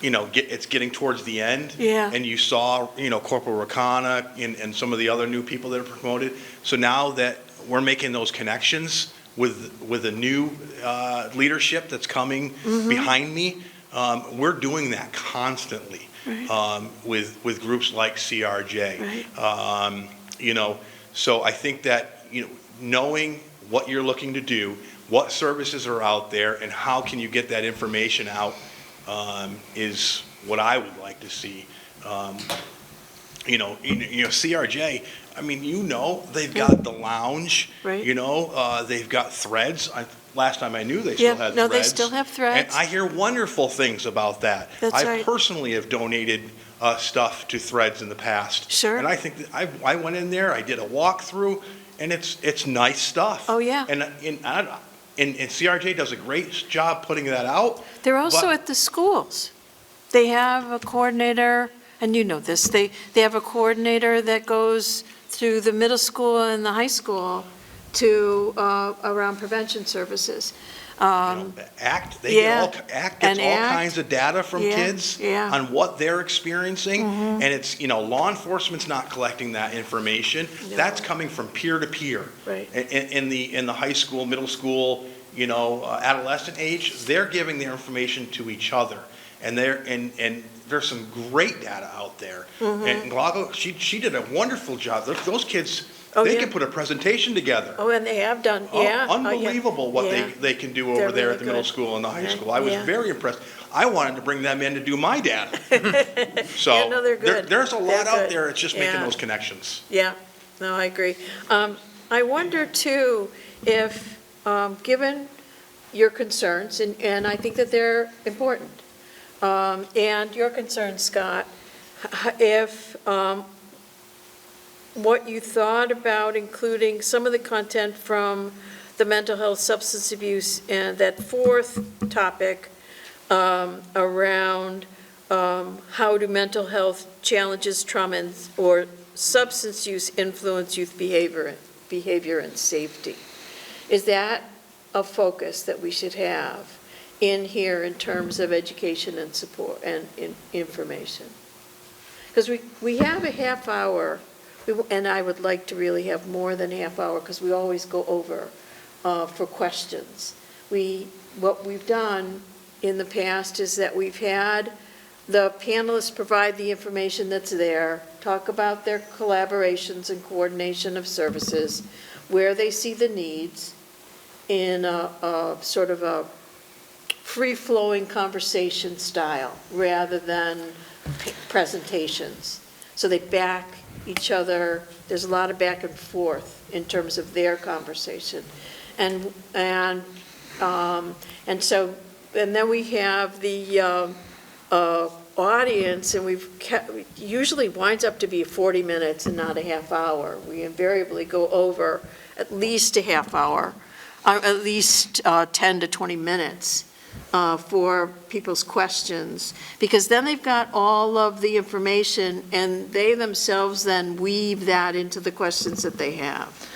it's getting towards the end. Yeah. And you saw, Corporal Rakana and some of the other new people that are promoted. So now that we're making those connections with the new leadership that's coming behind me, we're doing that constantly. Right. With groups like CRJ. Right. So I think that, knowing what you're looking to do, what services are out there, and how can you get that information out, is what I would like to see. CRJ, they've got the lounge. Right. They've got Threads. Last time I knew they still had Threads. No, they still have Threads. And I hear wonderful things about that. That's I right. personally have donated stuff to Threads in the past. Sure. And I think that I went in there, I did a walkthrough, and it's nice stuff. Oh, yeah. And CRJ does a great job putting that out. They're also But- at the schools. They have a coordinator, and you know this, they have a coordinator that goes through the middle school and the high school to, around prevention services. ACT, Yeah. ACT gets And all ACT. kinds of data from Yeah, kids yeah. on what they're experiencing, and it's, law enforcement's not collecting that information. No. That's coming from peer to peer. Right. In the high school, middle school, adolescent age, they're giving their information to each other, and there's some great data out there. And Glago, she did a wonderful job. Those kids. Oh, They yeah. can put a presentation together. Oh, and they have done, Oh, yeah. Oh, yeah. Unbelievable what Yeah. they can do They're over there really at the middle good. school and the high Yeah, school. I was yeah. very impressed. I wanted to bring them in to do my data. So Yeah, no, they're good. there's a lot They're out good. there. It's just making Yeah. those connections. Yeah, no, I agree. I wonder too, if, given your concerns, and I think that they're important, and your concerns, Scott, if, what you thought about including some of the content from the mental health, substance abuse, and that fourth topic around how do mental health challenges, trauma, or substance use influence youth behavior and safety. Is that a focus that we should have in here in terms of education and support and information? Because we have a half hour, and I would like to really have more than a half hour because we always go over for questions. What we've done in the past is that we've had the panelists provide the information that's there, talk about their collaborations and coordination of services, where they see the needs in a sort of a free-flowing conversation style rather than presentations. So they back each other, there's a lot of back and forth in terms of their conversation. And so, and then we have the audience, and it usually winds up to be 40 minutes and not a half hour. We invariably go over at least a half hour, at least 10 to 20 minutes for people's questions, because then they've got all of the information and they themselves then weave that into the questions that they have.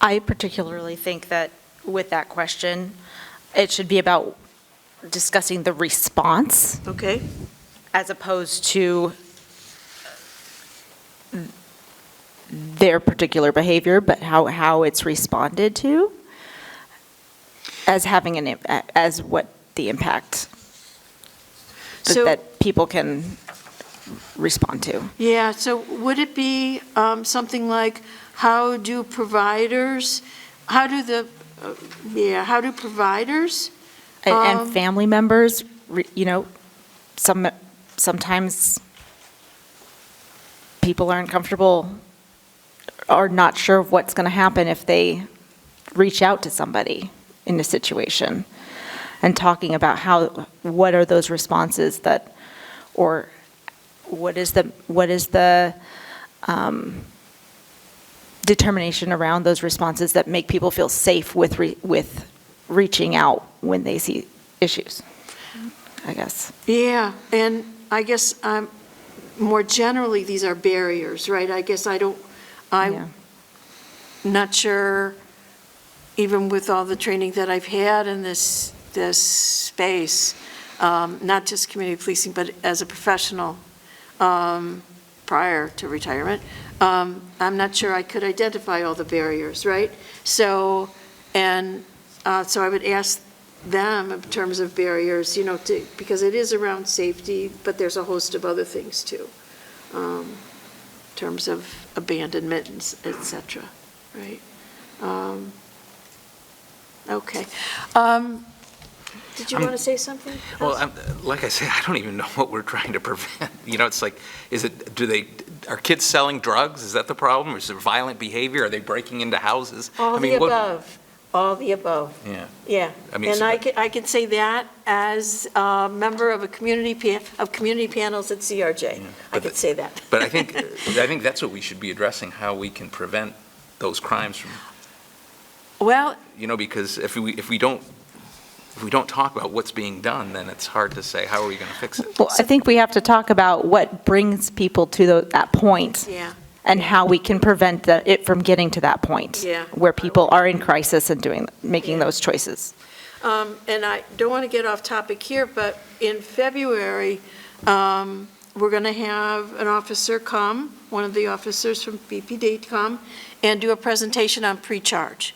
I particularly think that with that question, it should be about discussing the response Okay? as opposed to their particular behavior, but how it's responded to as having an impact, as what the impact So- that people can respond to. Yeah, so would it be something like, how do providers, And family members, sometimes people aren't comfortable or not sure of what's going to happen if they reach out to somebody in a situation, and talking about what are those responses that, or what is the determination around those responses that make people feel safe with reaching out when they see issues, I guess. Yeah, and I guess more generally, these are barriers, right? I guess Yeah. I'm not sure, even with all the training that I've had in this space, not just community policing, but as a professional prior to retirement, I'm not sure I could identify all the barriers, right? So I would ask them in terms of barriers, because it is around safety, but there's a host of other things too, in terms of abandonment, et cetera, right? Okay. Did you want to say something else? Well, like I say, I don't even know what we're trying to prevent. It's like, are kids selling drugs? Is that the problem? Or is there violent behavior? Are they breaking into houses? All the above, all the above. Yeah. Yeah, I mean, and so- I can say that as a member of a community panels at CRJ. I but could say that. But I think that's what we should be addressing, how we can prevent those crimes from, Well, because if we don't talk about what's being done, then it's hard to say, how are we going to fix it? Well, I think we have to talk about what brings people to that point. yeah, And how we can prevent it from getting to that point. Yeah. Where people are in crisis and making Yeah. those choices. and I don't want to get off topic here, but in February, we're going to have an officer come, one of the officers from BPD come, and do a presentation on pre-charge.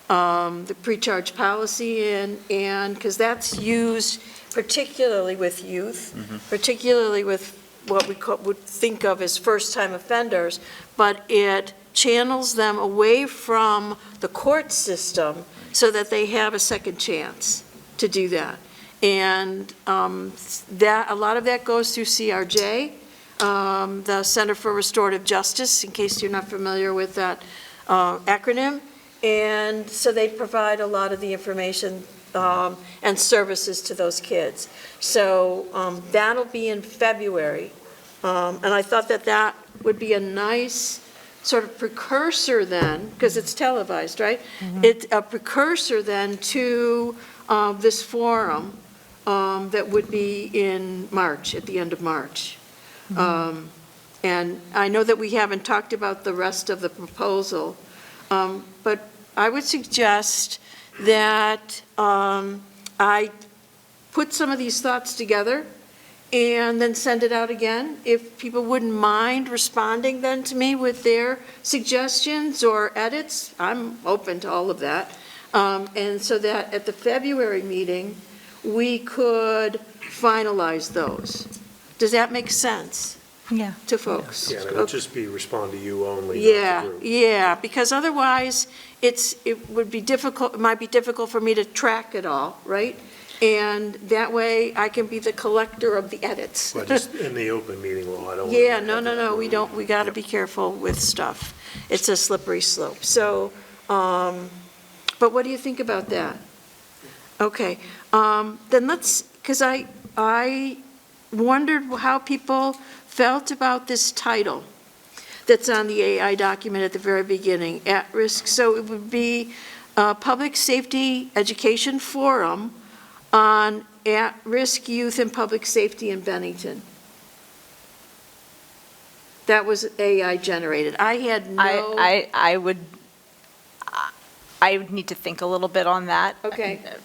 The pre-charge policy and, because that's used particularly with youth, particularly with what we would think of as first-time offenders, but it channels them away from the court system so that they have a second chance to do that. And a lot of that goes through CRJ, the Center for Restorative Justice, in case you're not familiar with that acronym. And so they provide a lot of the information and services to those kids. So that'll be in February. And I thought that would be a nice sort of precursor then, because it's televised, right? It's a precursor then to this forum that would be in March, at the end of March. And I know that we haven't talked about the rest of the proposal, but I would suggest that I put some of these thoughts together and then send it out again. If people wouldn't mind responding then to me with their suggestions or edits, I'm open to all of that. And so that at the February meeting, we could finalize those. Does that make sense Yeah. to folks? Yeah, and it would just be respond to you only, not Yeah, the group. yeah, because otherwise, it would be difficult, it might be difficult for me to track it all, right? And that way, I can be the collector of the edits. But just in the open meeting law, I don't want to. Yeah, no, we don't, we got to be careful with stuff. It's a slippery slope. So, but what do you think about that? Okay, then let's, because I wondered how people felt about this title that's on the AI document at the very beginning, at risk. So it would be Public Safety Education Forum on at-risk youth and public safety in Bennington. That was AI generated. I had no. I would need to think a little bit on that. Okay. At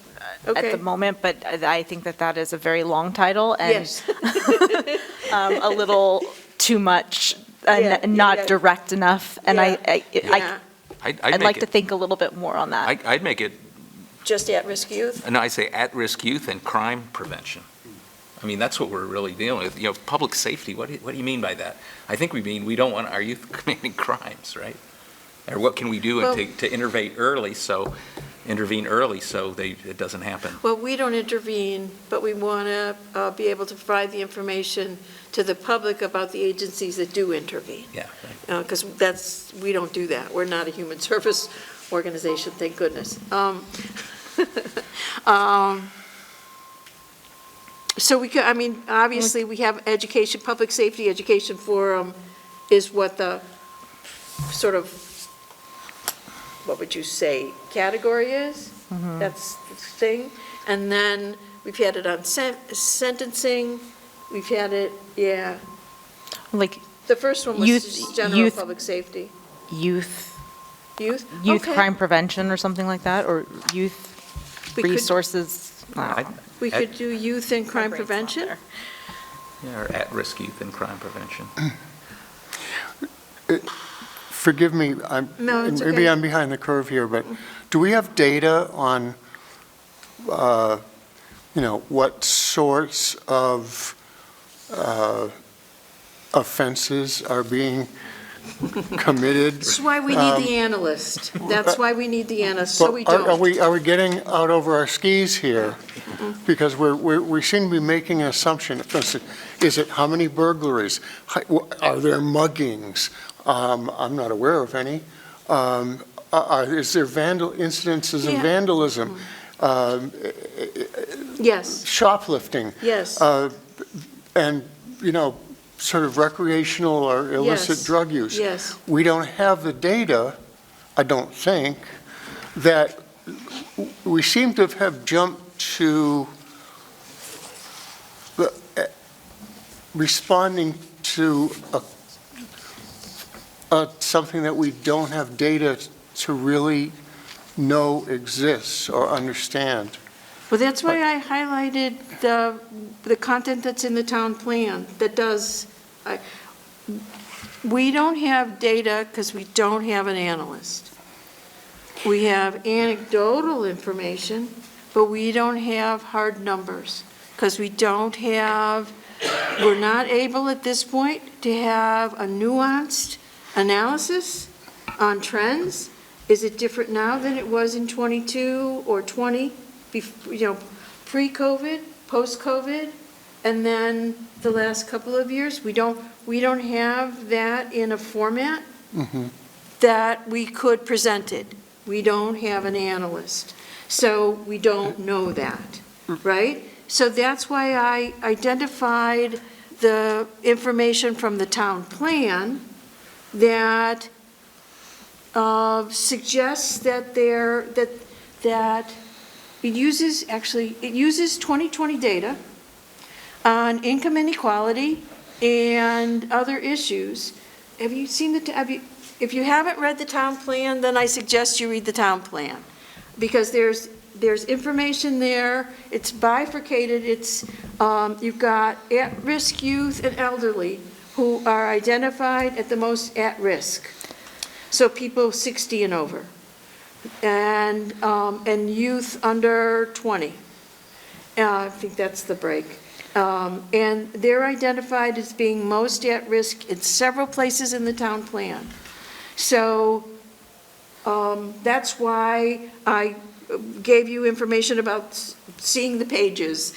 Okay. the moment, but I think that is a very long title and Yes. a little too much Yeah, and not yeah. direct enough. And Yeah, I'd like to think a little bit more on that. I'd make it, just at-risk youth? no, I say at-risk youth and crime prevention. I mean, that's what we're really dealing with. Public safety, what do you mean by that? I think we mean we don't want our youth committing crimes, right? Or what can we do Well- to intervene early so it doesn't happen? Well, we don't intervene, but we want to be able to provide the information to the public about the agencies that do intervene. Yeah. Because we don't do that. We're not a human service organization, thank goodness. So we could, I mean, obviously, we have education, public safety education forum is what the sort of, what would you say, category is? That's the thing. And then we've had it on sentencing, we've had it, yeah. Like The first one was Youth- just general youth- public safety. youth Youth? Okay. crime prevention or something like that, or youth We could- resources? We could do youth and crime prevention? Yeah, or at-risk youth and crime prevention. Forgive me, No, it's maybe okay. I'm behind the curve here, but do we have data on, what sorts of offenses are being committed? That's why we need the analyst. That's why we need the analyst, so we But don't. Are we getting out over our skis here? Because we seem to be making an assumption. For instance, is it how many burglaries? Are there muggings? I'm not aware of any. Is there incidences of Yeah. vandalism? Yes, Shoplifting? yes. And, sort of recreational or illicit Yes. drug use? Yes. We don't have the data, I don't think, that we seem to have jumped to responding to something that we don't have data to really know exists or understand. Well, that's why I highlighted the content that's in the town plan that does, we don't have data because we don't have an analyst. We have anecdotal information, but we don't have hard numbers because we're not able at this point to have a nuanced analysis on trends. Is it different now than it was in 22 or 20? Pre-COVID, post-COVID, and then the last couple of years, we don't have that in a format that we could present it. We don't have an analyst, so we don't know that, right? So that's why I identified the information from the town plan that suggests that it uses 2020 data on income inequality and other issues. Have you seen if you haven't read the town plan, then I suggest you read the town plan. Because there's information there, it's bifurcated, you've got at-risk youth and elderly who are identified at the most at risk. So people 60 and over. And youth under 20. I think that's the break. And they're identified as being most at risk in several places in the town plan. So that's why I gave you information about seeing the pages,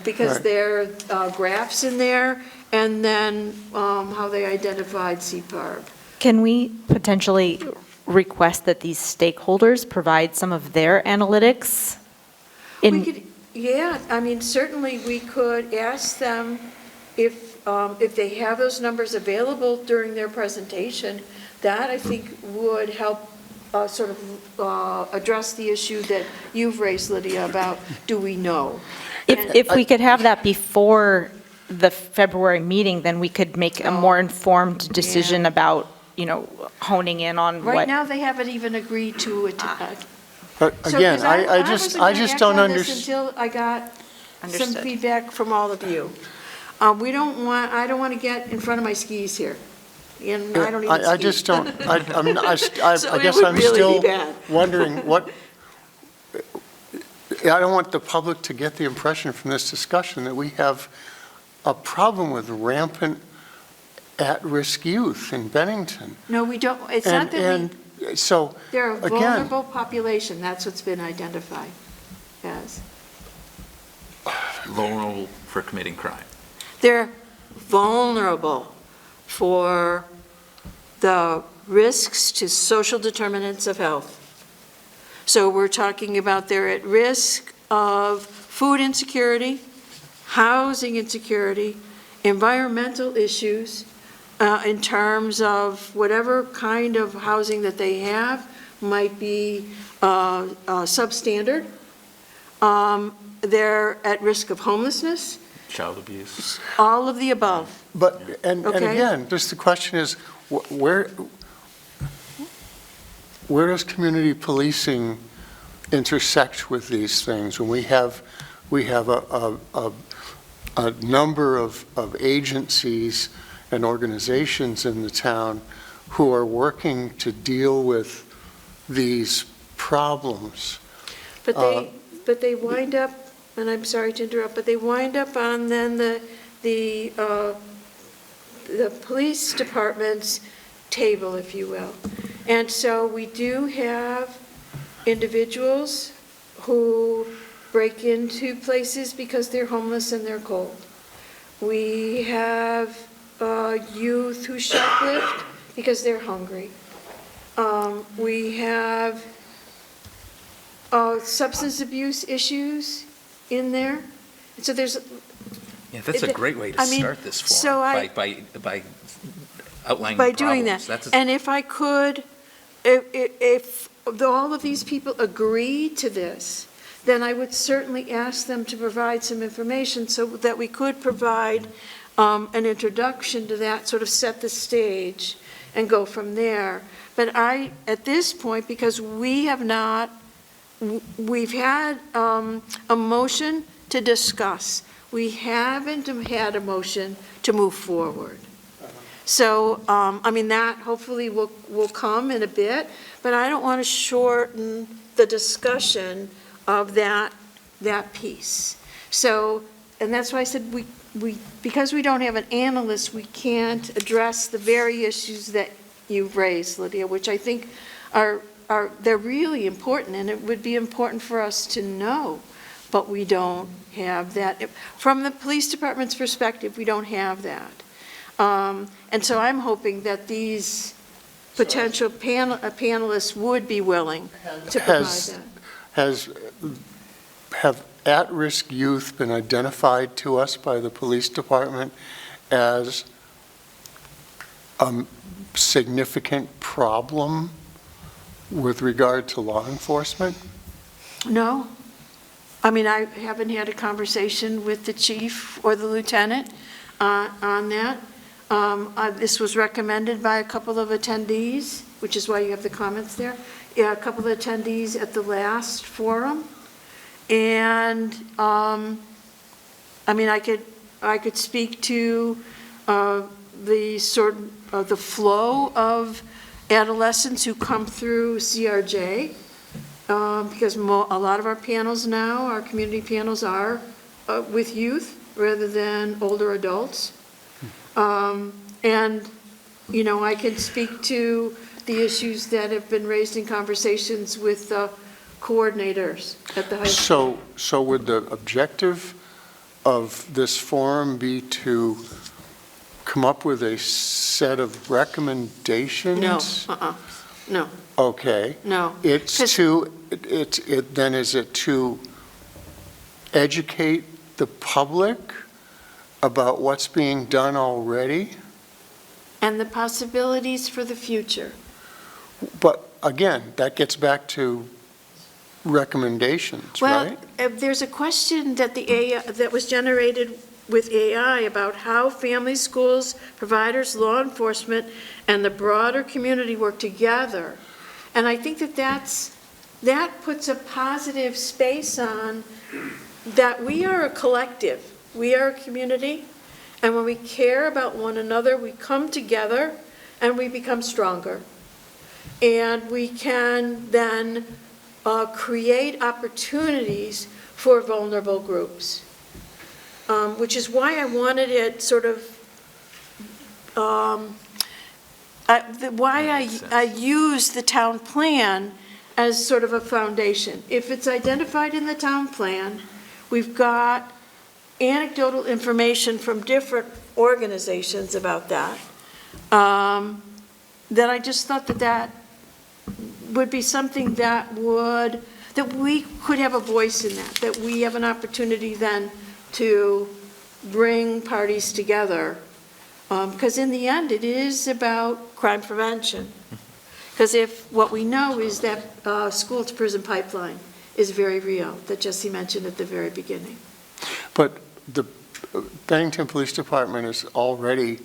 because Right. there are graphs in there, and then how they identified CPARB. Can we potentially request that these stakeholders provide some of their analytics? Certainly we could ask them if they have those numbers available during their presentation. That, I think, would help address the issue that you've raised, Lydia, about do we know? If we could have that before the February meeting, then we could make a more informed decision about, honing in on what. Right now, they haven't even agreed to it. But again, I just don't understand. Until I got some Understood. feedback from all of you. I don't want to get in front of my skis here. And I don't even ski. I just don't, I So it guess would I'm really still be bad. wondering I don't want the public to get the impression from this discussion that we have a problem with rampant at-risk youth in Bennington. No, we don't. It's not that And so, they're a again, vulnerable population. That's what's been identified as. Vulnerable for committing crime. They're vulnerable for the risks to social determinants of health. So we're talking about they're at risk of food insecurity, housing insecurity, environmental issues, in terms of whatever kind of housing that they have might be substandard. They're at risk of homelessness. Child abuse. all of the above. But, and Okay. again, just the question is, where does community policing intersect with these things? When we have a number of agencies and organizations in the town who are working to deal with these problems. But they wind up, and I'm sorry to interrupt, but they wind up on then the police department's table, if you will. And so we do have individuals who break into places because they're homeless and they're cold. We have youth who shoplift because they're hungry. We have substance abuse issues in there. And so there's, Yeah, that's a great way to I mean, start this so forum, by outlining by the doing problems. that. That's And if I could, if all of these people agree to this, then I would certainly ask them to provide some information so that we could provide an introduction to that, sort of set the stage and go from there. But at this point, because we have not, we've had a motion to discuss. We haven't had a motion to move forward. So, I mean, that hopefully will come in a bit, but I don't want to shorten the discussion of that piece. So, and that's why I said because we don't have an analyst, we can't address the very issues that you've raised, Lydia, which I think they're really important, and it would be important for us to know, but we don't have that. From the police department's perspective, we don't have that. And so I'm hoping that these potential panelists would be willing to provide that. Have at-risk youth been identified to us by the police department as a significant problem with regard to law enforcement? No. I mean, I haven't had a conversation with the chief or the lieutenant on that. This was recommended by a couple of attendees, which is why you have the comments there. Yeah, a couple of attendees at the last forum. And, I mean, I could speak to the flow of adolescents who come through CRJ, because a lot of our panels now, our community panels are with youth rather than older adults. And, you know, I can speak to the issues that have been raised in conversations with coordinators at the high school. So would the objective of this forum be to come up with a set of recommendations? No, no, Okay. no. Then is it to educate the public about what's being done already? And the possibilities for the future. But again, that gets back to recommendations, right? Well, there's a question that that was generated with AI about how families, schools, providers, law enforcement, and the broader community work together. And I think that puts a positive space on that we are a collective. We are a community, and when we care about one another, we come together and we become stronger. And we can then create opportunities for vulnerable groups, which is why I wanted it sort of, why I use the town plan as sort of a foundation. If it's identified in the town plan, we've got anecdotal information from different organizations about that, that I just thought that would be something that we could have a voice in that we have an opportunity then to bring parties together. Because in the end, it is about crime prevention. Because what we know is that school to prison pipeline is very real, that Jesse mentioned at the very beginning. But the Bennington Police Department is already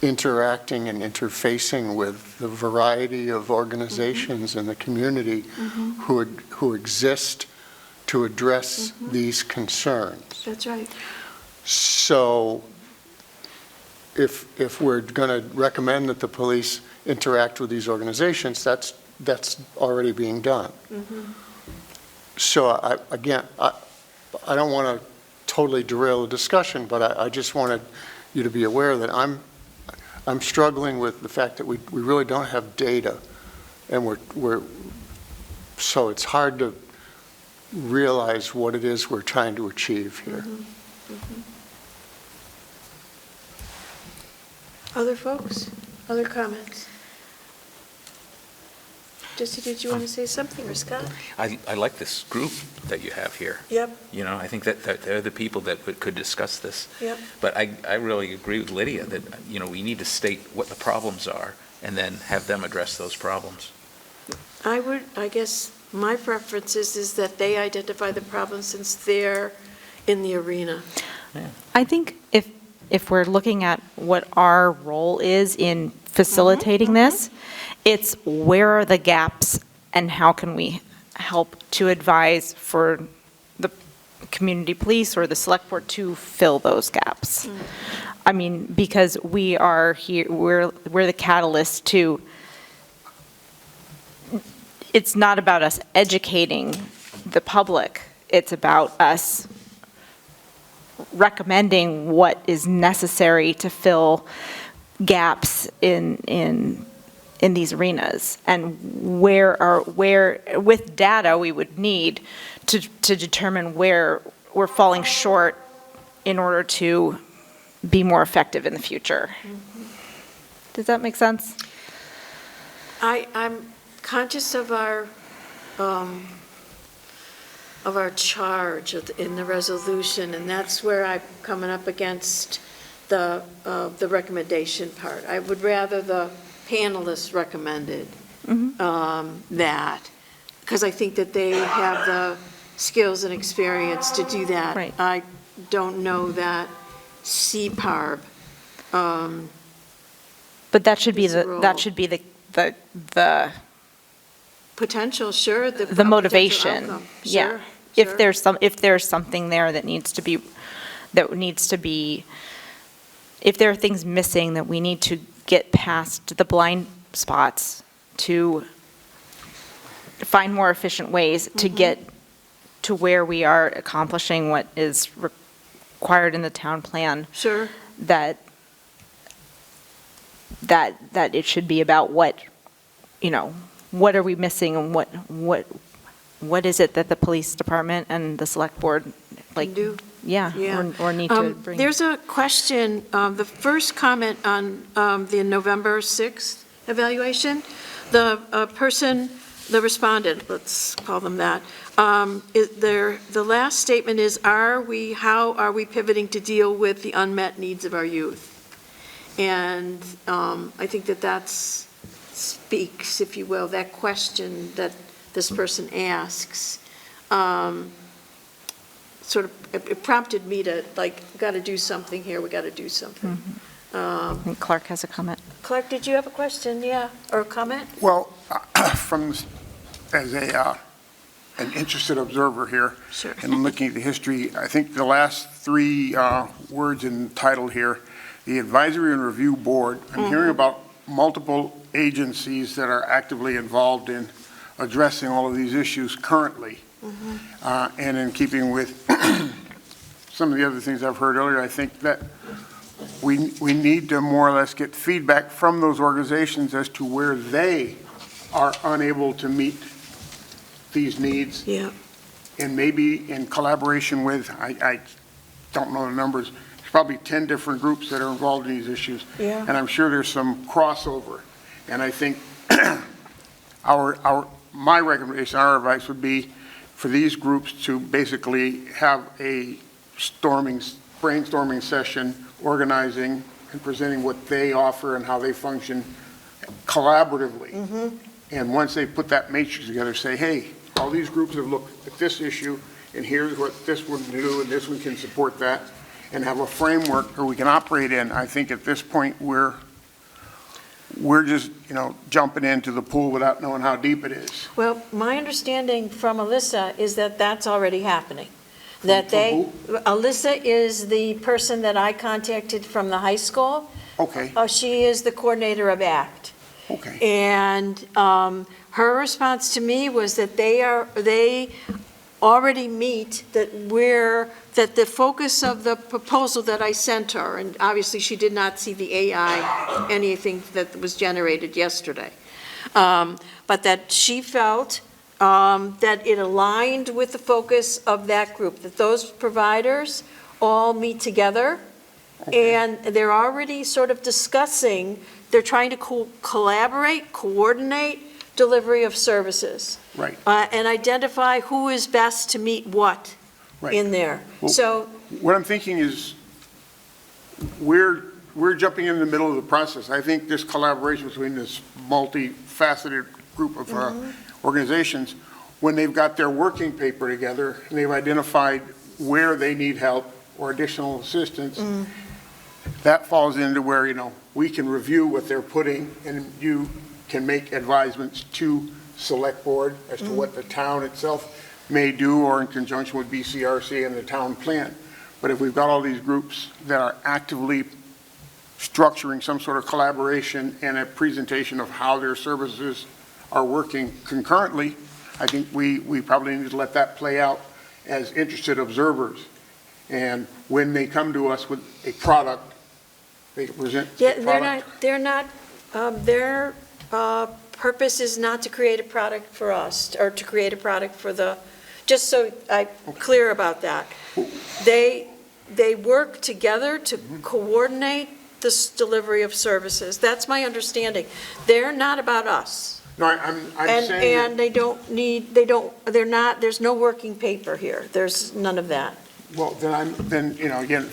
interacting and interfacing with the variety of organizations in the community who exist to address these concerns. That's right. So if we're going to recommend that the police interact with these organizations, that's already being done. So I don't want to totally derail the discussion, but I just wanted you to be aware that I'm struggling with the fact that we really don't have data, and so it's hard to realize what it is we're trying to achieve here. Other folks? Other comments? Jesse, did you want to say something, or Scott? I like this group that you have here. Yep, You know, I think that they're the people that could discuss this. yep. But I really agree with Lydia that, you know, we need to state what the problems are and then have them address those problems. I guess my preference is that they identify the problems since they're in the arena. I think if we're looking at what our role is in facilitating this, it's where are the gaps and how can we help to advise for the community police or the select board to fill those gaps. I mean, because we are here, we're the catalyst to, it's not about us educating the public, it's about us recommending what is necessary to fill gaps in these arenas, and where with data we would need to determine where we're falling short in order to be more effective in the future. Does that make sense? I'm conscious of our charge in the resolution, and that's where I'm coming up against the recommendation part. I would rather the panelists recommended that, because I think that they have the skills and experience to do that. Right. I don't know that CPARB. But that should be It's a role. the Potential, sure. the potential motivation. outcome. Yeah. Sure, If sure. there's something there that needs to be, if there are things missing that we need to get past the blind spots to find more efficient ways to get to where we are accomplishing what is required in the town plan, Sure. that it should be about what are we missing, and what is it that the police department and the select board Can do. Yeah. Or need to bring. There's a question, the first comment on the November 6th evaluation, the person, the respondent, let's call them that, the last statement is, how are we pivoting to deal with the unmet needs of our youth? And I think that speaks, if you will, that question that this person asks, sort of, it prompted me to, got to do something here, we got to do something. I think Clark has a comment. Clark, did you have a question, or a comment? Well, as an interested observer here, Sure. and looking at the history, I think the last three words in the title here, the Advisory and Review Board, I'm hearing about multiple agencies that are actively involved in addressing all of these issues currently. And in keeping with some of the other things I've heard earlier, I think that we need to more or less get feedback from those organizations as to where they are unable to meet these needs. Yeah. And maybe in collaboration with, I don't know the numbers, there's probably 10 different groups that are involved in these issues. Yeah. And I'm sure there's some crossover. And I think my recommendation, our advice would be for these groups to basically have a brainstorming session, organizing and presenting what they offer and how they function collaboratively. And once they put that matrix together, say, hey, all these groups have looked at this issue, and here's what this one do, and this one can support that. and have a framework that we can operate in. I think at this point, we're just, jumping into the pool without knowing how deep it is. Well, my understanding from Alyssa is that that's already happening. That From Alyssa is the person that I contacted from the high school. Okay, She is the coordinator of ACT. okay. And her response to me was that they already meet that the focus of the proposal that I sent her, and obviously she did not see the AI, anything that was generated yesterday, but that she felt that it aligned with the focus of that group, that those providers all meet together, and they're already sort of discussing, they're trying to collaborate, coordinate delivery of services. Right. And identify who is best to meet what Right. in there. Well, So, What I'm thinking is, we're jumping in the middle of the process. I think this collaboration between this multifaceted group of organizations, when they've got their working paper together, and they've identified where they need help or additional assistance, that falls into where, we can review what they're putting, and you can make advisements to select board as to what the town itself may do, or in conjunction with BCRC and the town plan. But if we've got all these groups that are actively structuring some sort of collaboration and a presentation of how their services are working concurrently, I think we probably need to let that play out as interested observers. And when they come to us with a product, they present yeah, the product. their purpose is not to create a product for us, or to create a product for just so I'm clear about that. They work together to coordinate this delivery of services. That's my understanding. They're not about us. No, I'm saying. And there's no working paper here. There's none of that. Well, then, again,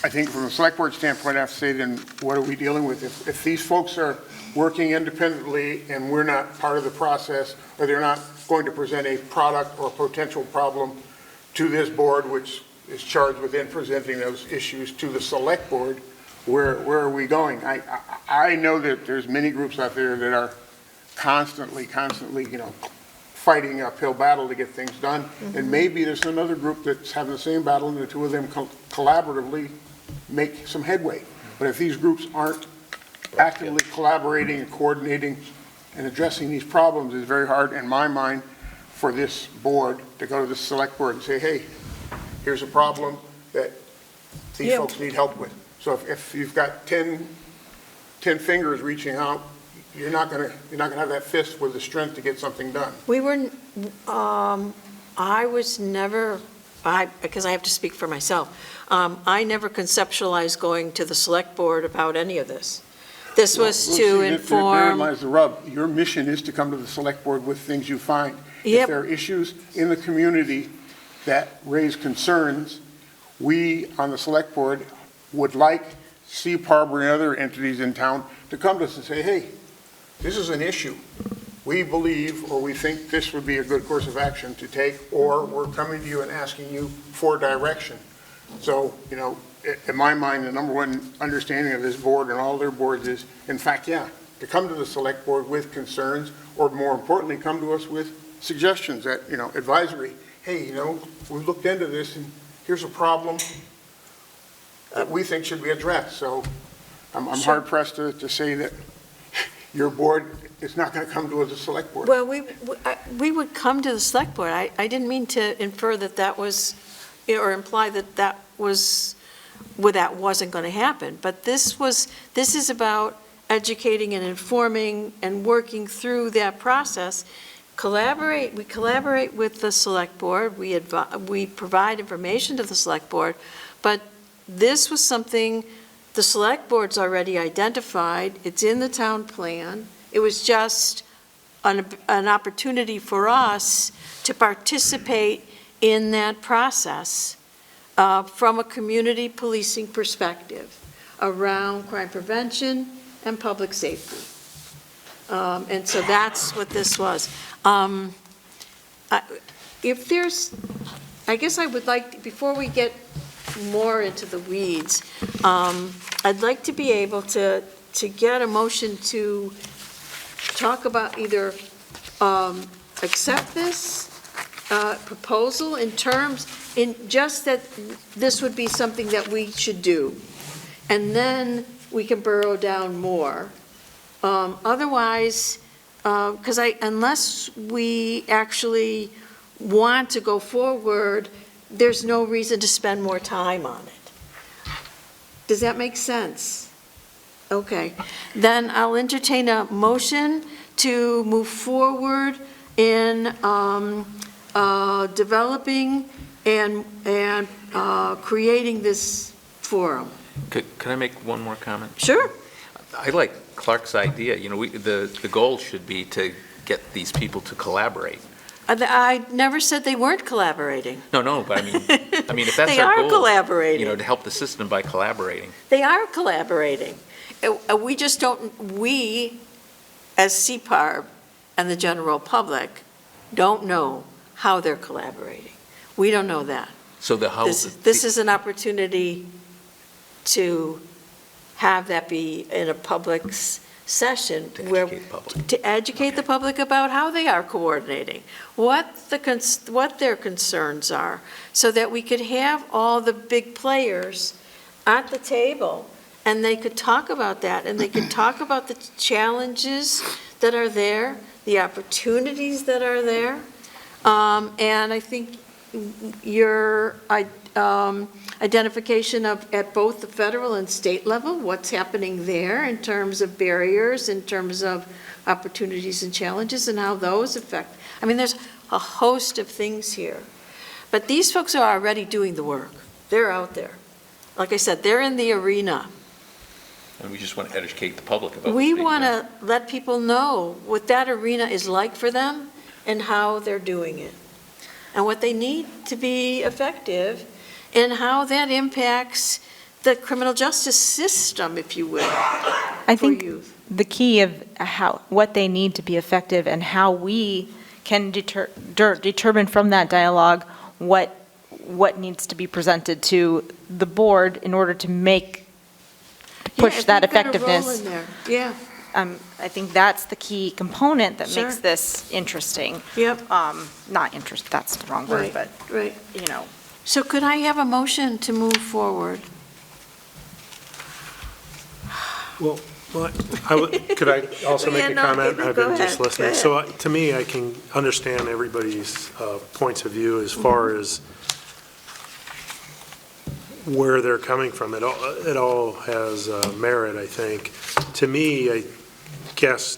I think from the select board standpoint, I have to say, then what are we dealing with? If these folks are working independently and we're not part of the process, or they're not going to present a product or potential problem to this board, which is charged with then presenting those issues to the select board, where are we going? I know that there's many groups out there that are constantly, fighting uphill battle to get things done. And maybe there's another group that's having the same battle, and the two of them collaboratively make some headway. But if these groups aren't actively collaborating and coordinating and addressing these problems, it's very hard, in my mind, for this board to go to the select board and say, hey, here's a problem that these folks need help with. So if you've got 10 fingers reaching out, you're not gonna have that fist with the strength to get something done. I was never, because I have to speak for myself, I never conceptualized going to the select board about any of this. This was to inform. Therein lies the rub. Your mission is to come to the select board with things you find. If there are issues in the community that raise concerns, we on the select board would like CPARB and other entities in town to come to us and say, hey, this is an issue. We believe, or we think this would be a good course of action to take, or we're coming to you and asking you for direction. So, in my mind, the number one understanding of this board and all their boards is, in fact, to come to the select board with concerns, or more importantly, come to us with suggestions that, advisory. Hey, we've looked into this, and here's a problem that we think should be addressed. So I'm hard pressed to say that your board is not going to come to us as a select board. Well, we would come to the select board. I didn't mean to infer that was, or imply that wasn't going to happen. But this is about educating and informing and working through that process. We collaborate with the select board. We provide information to the select board. But this was something the select board's already identified. It's in the town plan. It was just an opportunity for us to participate in that process from a community policing perspective around crime prevention and public safety. And so that's what this was. I guess I would like, before we get more into the weeds, I'd like to be able to get a motion to talk about either accept this proposal in terms, in just that this would be something that we should do, and then we can burrow down more. Otherwise, because unless we actually want to go forward, there's no reason to spend more time on it. Does that make sense? Okay. Then I'll entertain a motion to move forward in developing and creating this forum. Could I make one more comment? Sure. I like Clark's idea. You know, the goal should be to get these people to collaborate. I never said they weren't collaborating. No, but I mean, if that's They our are goal, collaborating. you know, to help the system by collaborating. They are collaborating. We just don't, we, as CPARB and the general public, don't know how they're collaborating. We don't know that. So This is an opportunity to have that be in a public session to where educate the public. to educate the public about how they are coordinating, what their concerns are, so that we could have all the big players at the table, and they could talk about that, and they could talk about the challenges that are there, the opportunities that are there. And I think your identification of, at both the federal and state level, what's happening there in terms of barriers, in terms of opportunities and challenges, and how those affect. I mean, there's a host of things here. But these folks are already doing the work. They're out there. Like I said, they're in the arena. And we just want to educate the public about We what's being want done. to let people know what that arena is like for them and how they're doing it, and what they need to be effective, and how that impacts the criminal justice system, if you will, I for think youth. the key of what they need to be effective and how we can determine from that dialogue what needs to be presented to the board in order to push that effectiveness. Yeah, if you've got a role in there. Yeah, I think that's the key component that Sure. makes this interesting. yep, Not interest, that's the wrong word, right, but, right. you know. So could I have a motion to move forward? Well, could I also make Yeah, a no, comment? go I've been ahead, just go listening. ahead. So to me, I can understand everybody's points of view as far Mm-hmm. as where they're coming from. It all has merit, I think. To me, I guess,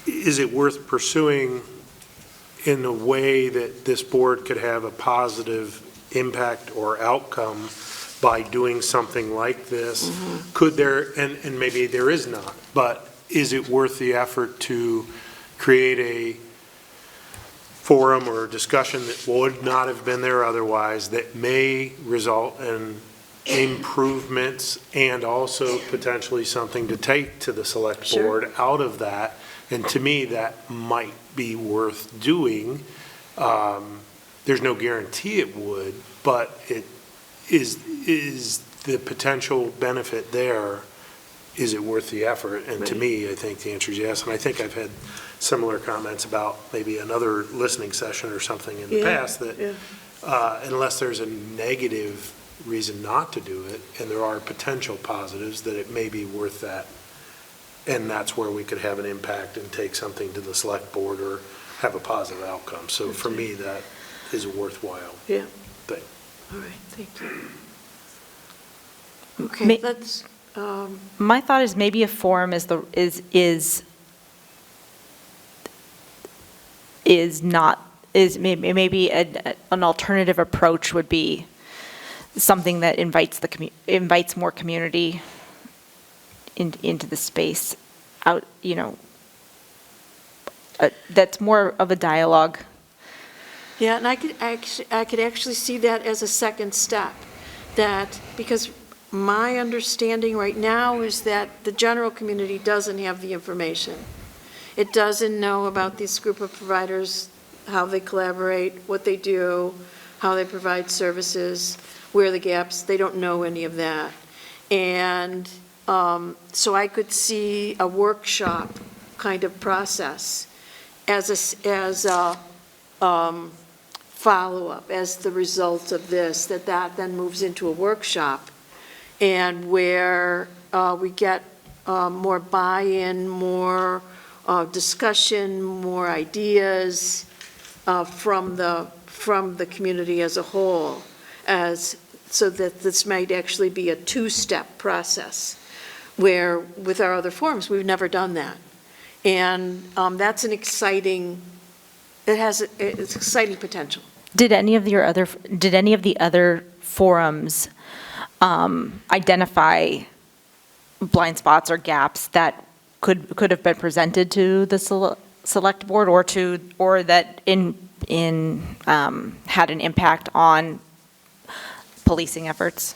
is it worth pursuing in a way that this board could have a positive impact or outcome by doing something like this? Could there, and maybe there is not, but is it worth the effort to create a forum or discussion that would not have been there otherwise, that may result in improvements and also potentially something to take to the select Sure. board out of that? And to me, that might be worth doing. There's no guarantee it would, but it is the potential benefit there, is it worth the effort? And to Right. me, I think the answer is yes. And I think I've had similar comments about maybe another listening session or something in the Yeah, past, that yeah. unless there's a negative reason not to do it, and there are potential positives, that it may be worth that. And that's where we could have an impact and take something to the select board or have a positive outcome. So for me, that is a worthwhile Yeah. thing. All right, thank you. Okay, May- let's, My thought is maybe a forum is maybe an alternative approach would be something that invites more community into the space out, that's more of a dialogue. yeah, and I could actually see that as a second step, that, because my understanding right now is that the general community doesn't have the information. It doesn't know about this group of providers, how they collaborate, what they do, how they provide services, where the gaps, they don't know any of that. And so I could see a workshop kind of process as a follow-up, as the result of this, that then moves into a workshop, and where we get more buy-in, more discussion, more ideas from the community as a whole, so that this might actually be a two-step process, where with our other forums, we've never done that. And that's an exciting, it's exciting potential. Did any of the other forums identify blind spots or gaps that could have been presented to the select board, or that had an impact on policing efforts?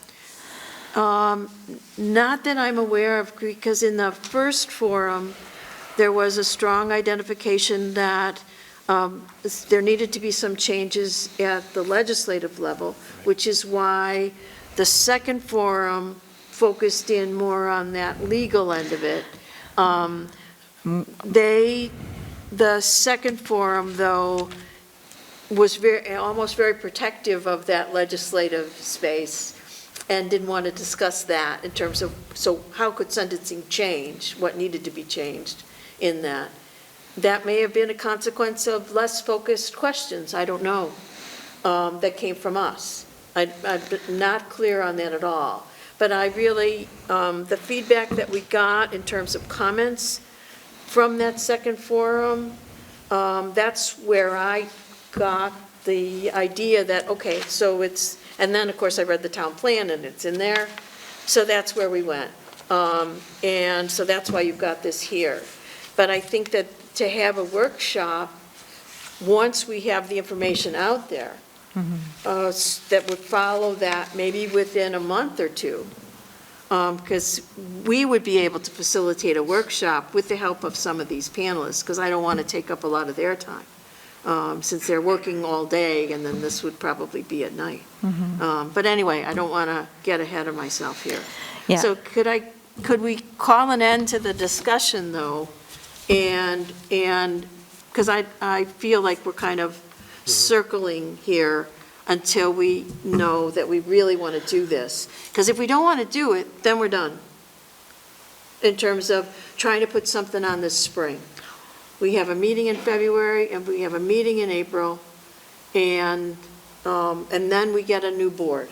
Not that I'm aware of, because in the first forum, there was a strong identification that there needed to be some changes at the legislative level, which is why the second forum focused in more on that legal end of it. The second forum, though, was almost very protective of that legislative space, and didn't want to discuss that in terms of, so how could sentencing change, what needed to be changed in that. That may have been a consequence of less focused questions, I don't know, that came from us. I'm not clear on that at all. But I really, the feedback that we got in terms of comments from that second forum, that's where I got the idea that, okay, so it's, and then, of course, I read the town plan, and it's in there, so that's where we went. And so that's why you've got this here. But I think that to have a workshop, once we have the information out there, that would follow that maybe within a month or two, because we would be able to facilitate a workshop with the help of some of these panelists, because I don't want to take up a lot of their time, since they're working all day, and then this would probably be at night. But anyway, I don't want to get ahead of myself here. Yeah. So could we call an end to the discussion, though? And because I feel like we're kind of circling here until we know that we really want to do this. Because if we don't want to do it, then we're done, in terms of trying to put something on this spring. We have a meeting in February, and we have a meeting in April, and then we get a new board.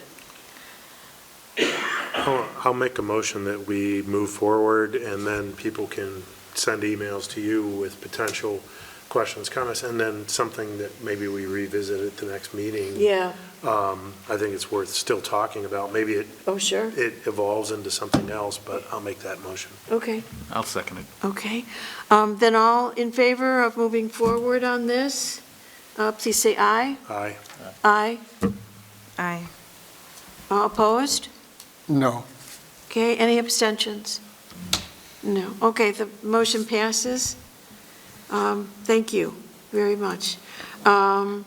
I'll make a motion that we move forward, and then people can send emails to you with potential questions, comments, and then something that maybe we revisit at the next meeting. Yeah. I think it's worth still talking about. Maybe Oh, sure. it evolves into something else, but I'll make that motion. Okay. I'll second it. Okay. Then all in favor of moving forward on this, please say aye. Aye. Aye. Aye. Opposed? No. Okay, any abstentions? No. Okay, the motion passes. Thank you very much. I'll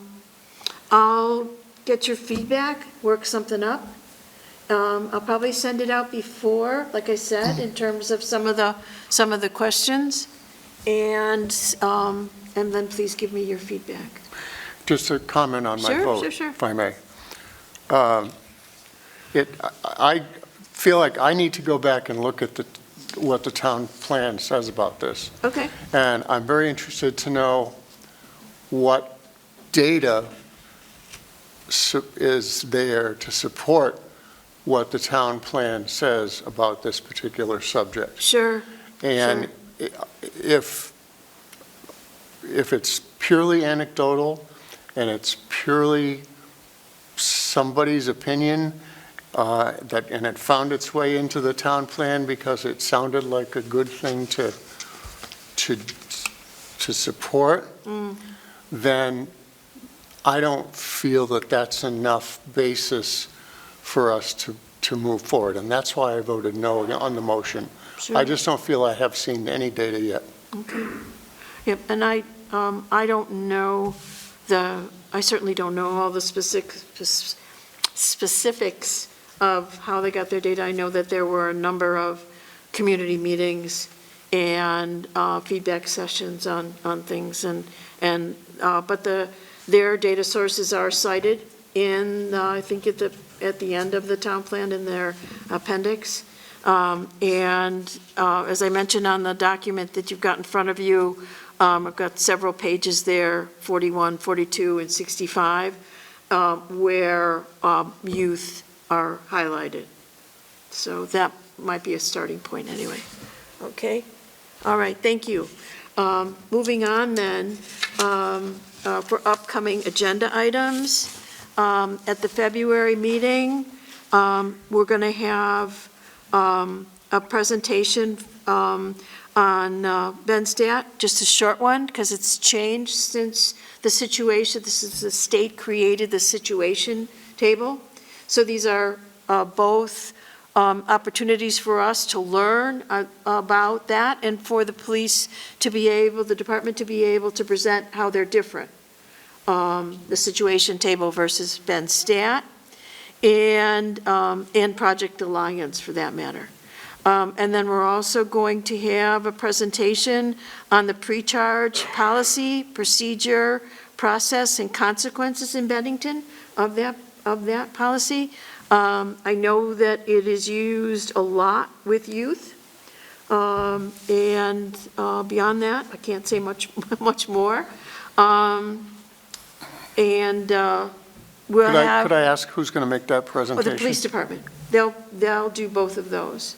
get your feedback, work something up. I'll probably send it out before, like I said, in terms of some of the questions, and then please give me your feedback. Just a comment on my Sure, vote, sure. if I may. I feel like I need to go back and look at what the town plan says about this. Okay. And I'm very interested to know what data is there to support what the town plan says about this particular subject. Sure. And if it's purely anecdotal and it's purely somebody's opinion, and it found its way into the town plan because it sounded like a good thing to support, then I don't feel that that's enough basis for us to move forward. And that's why I voted no on the motion. Sure. I just don't feel I have seen any data yet. Okay. Yep, and I don't know I certainly don't know all the specifics of how they got their data. I know that there were a number of community meetings and feedback sessions on things, but their data sources are cited in, I think at the end of the town plan in their appendix. As I mentioned on the document that you've got in front of you, I've got several pages there, 41, 42, and 65, where youth are highlighted. So that might be a starting point anyway. Okay? All right, thank you. Moving on then, for upcoming agenda items, at the February meeting, we're going to have a presentation on Benstat, just a short one, because it's changed since the situation. This is the state created the situation table. So these are both opportunities for us to learn about that and for the police to be able, the department to be able to present how they're different. The situation table versus Benstat and Project Alliance for that matter. And then we're also going to have a presentation on the pre-charge policy, procedure, process, and consequences in Bennington of that policy. I know that it is used a lot with youth. And beyond that, I can't say much more. We'll have. Could I ask who's going to make that presentation? The police department. They'll do both of those.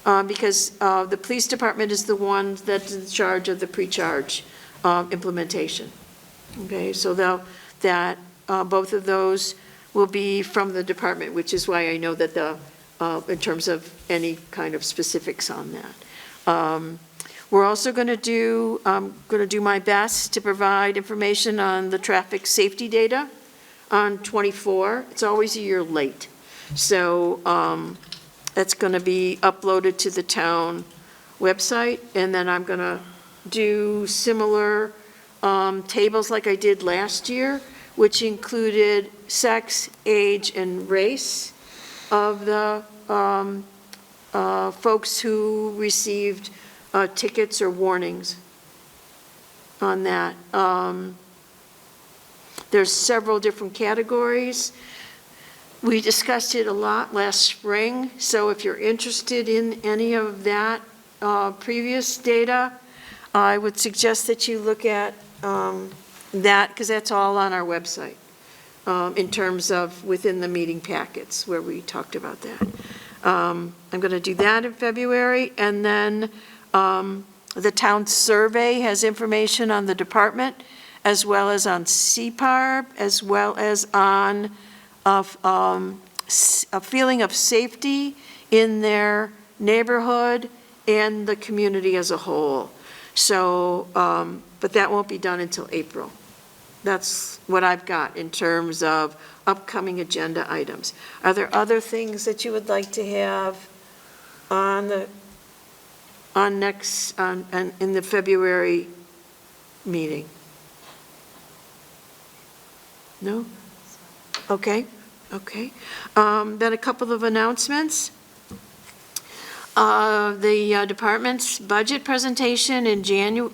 Because the police department is the one that's in charge of the pre-charge implementation. Okay, so both of those will be from the department, which is why I know that in terms of any kind of specifics on that. We're also going to do my best to provide information on the traffic safety data on 24. It's always a year late. So that's going to be uploaded to the town website, and then I'm going to do similar tables like I did last year, which included sex, age, and race of the folks who received tickets or warnings on that. There's several different categories. We discussed it a lot last spring, so if you're interested in any of that previous data, I would suggest that you look at that, because that's all on our website in terms of within the meeting packets where we talked about that. I'm going to do that in February, and then the town survey has information on the department, as well as on CPARB, as well as on a feeling of safety in their neighborhood and the community as a whole. So, but that won't be done until April. That's what I've got in terms of upcoming agenda items. Are there other things that you would like to have in the February meeting? No? Okay. Then a couple of announcements. The department's budget presentation in January,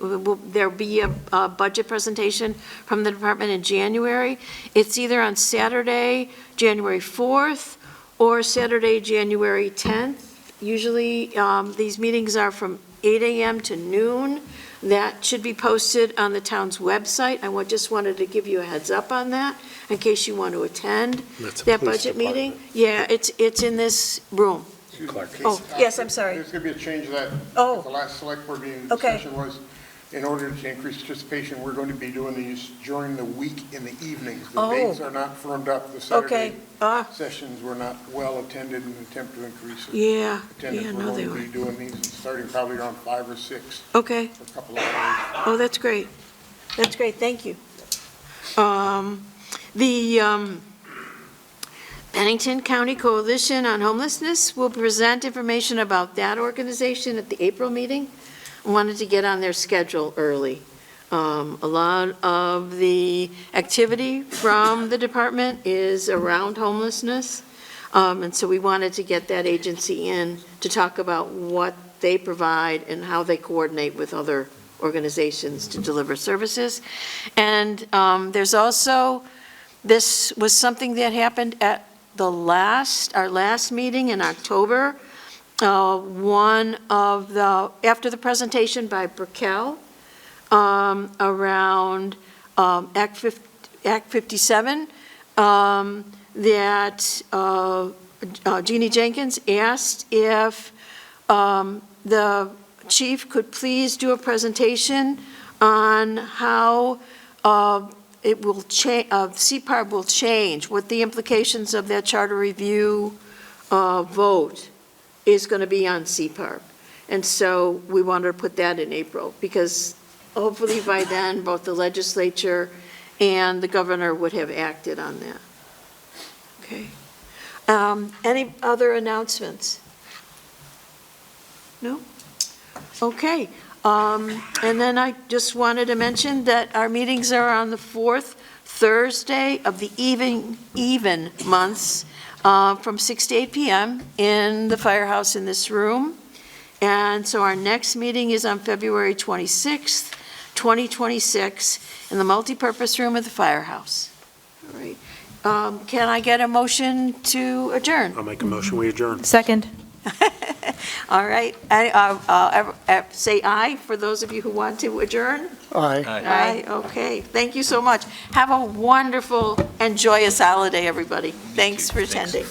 there'll be a budget presentation from the department in January. It's either on Saturday, January 4th, or Saturday, January 10th. Usually, these meetings are from 8 a.m. to noon. That should be posted on the town's website. I just wanted to give you a heads up on that, in case you want to attend that budget meeting. Yeah, it's in this room. Oh, yes, I'm sorry. There's going to be a change of that. Oh. The last select board meeting Okay. discussion was, in order to increase participation, we're going to be doing these during the week in the evenings. The dates are not firmed up. The Saturday sessions were not well attended in an attempt to increase attendance. No, they We're going to be doing these starting probably around 5 or 6 Okay. for a couple of hours. Oh, that's great. That's great, thank you. The Bennington County Coalition on Homelessness will present information about that organization at the April meeting. I wanted to get on their schedule early. A lot of the activity from the department is around homelessness. And so we wanted to get that agency in to talk about what they provide and how they coordinate with other organizations to deliver services. And there's also, this was something that happened at our last meeting in October. After the presentation by Brickell around Act 57, that Jeannie Jenkins asked if the chief could please do a presentation on how it will change, CPARB will change, what the implications of that charter review vote is going to be on CPARB. And so we wanted to put that in April, because hopefully by then, both the legislature and the governor would have acted on that. Okay. Any other announcements? No? Okay. And then I just wanted to mention that our meetings are on the fourth Thursday of the even months, from 6 to 8 p.m. in the firehouse in this room. And so our next meeting is on February 26th, 2026, in the multipurpose room of the firehouse. All right. Can I get a motion to adjourn? I'll make a motion, we adjourn. Second. All right. Say aye for those of you who want to adjourn. Aye. Aye. Okay. Thank you so much. Have a wonderful and joyous holiday, everybody. Thanks for attending.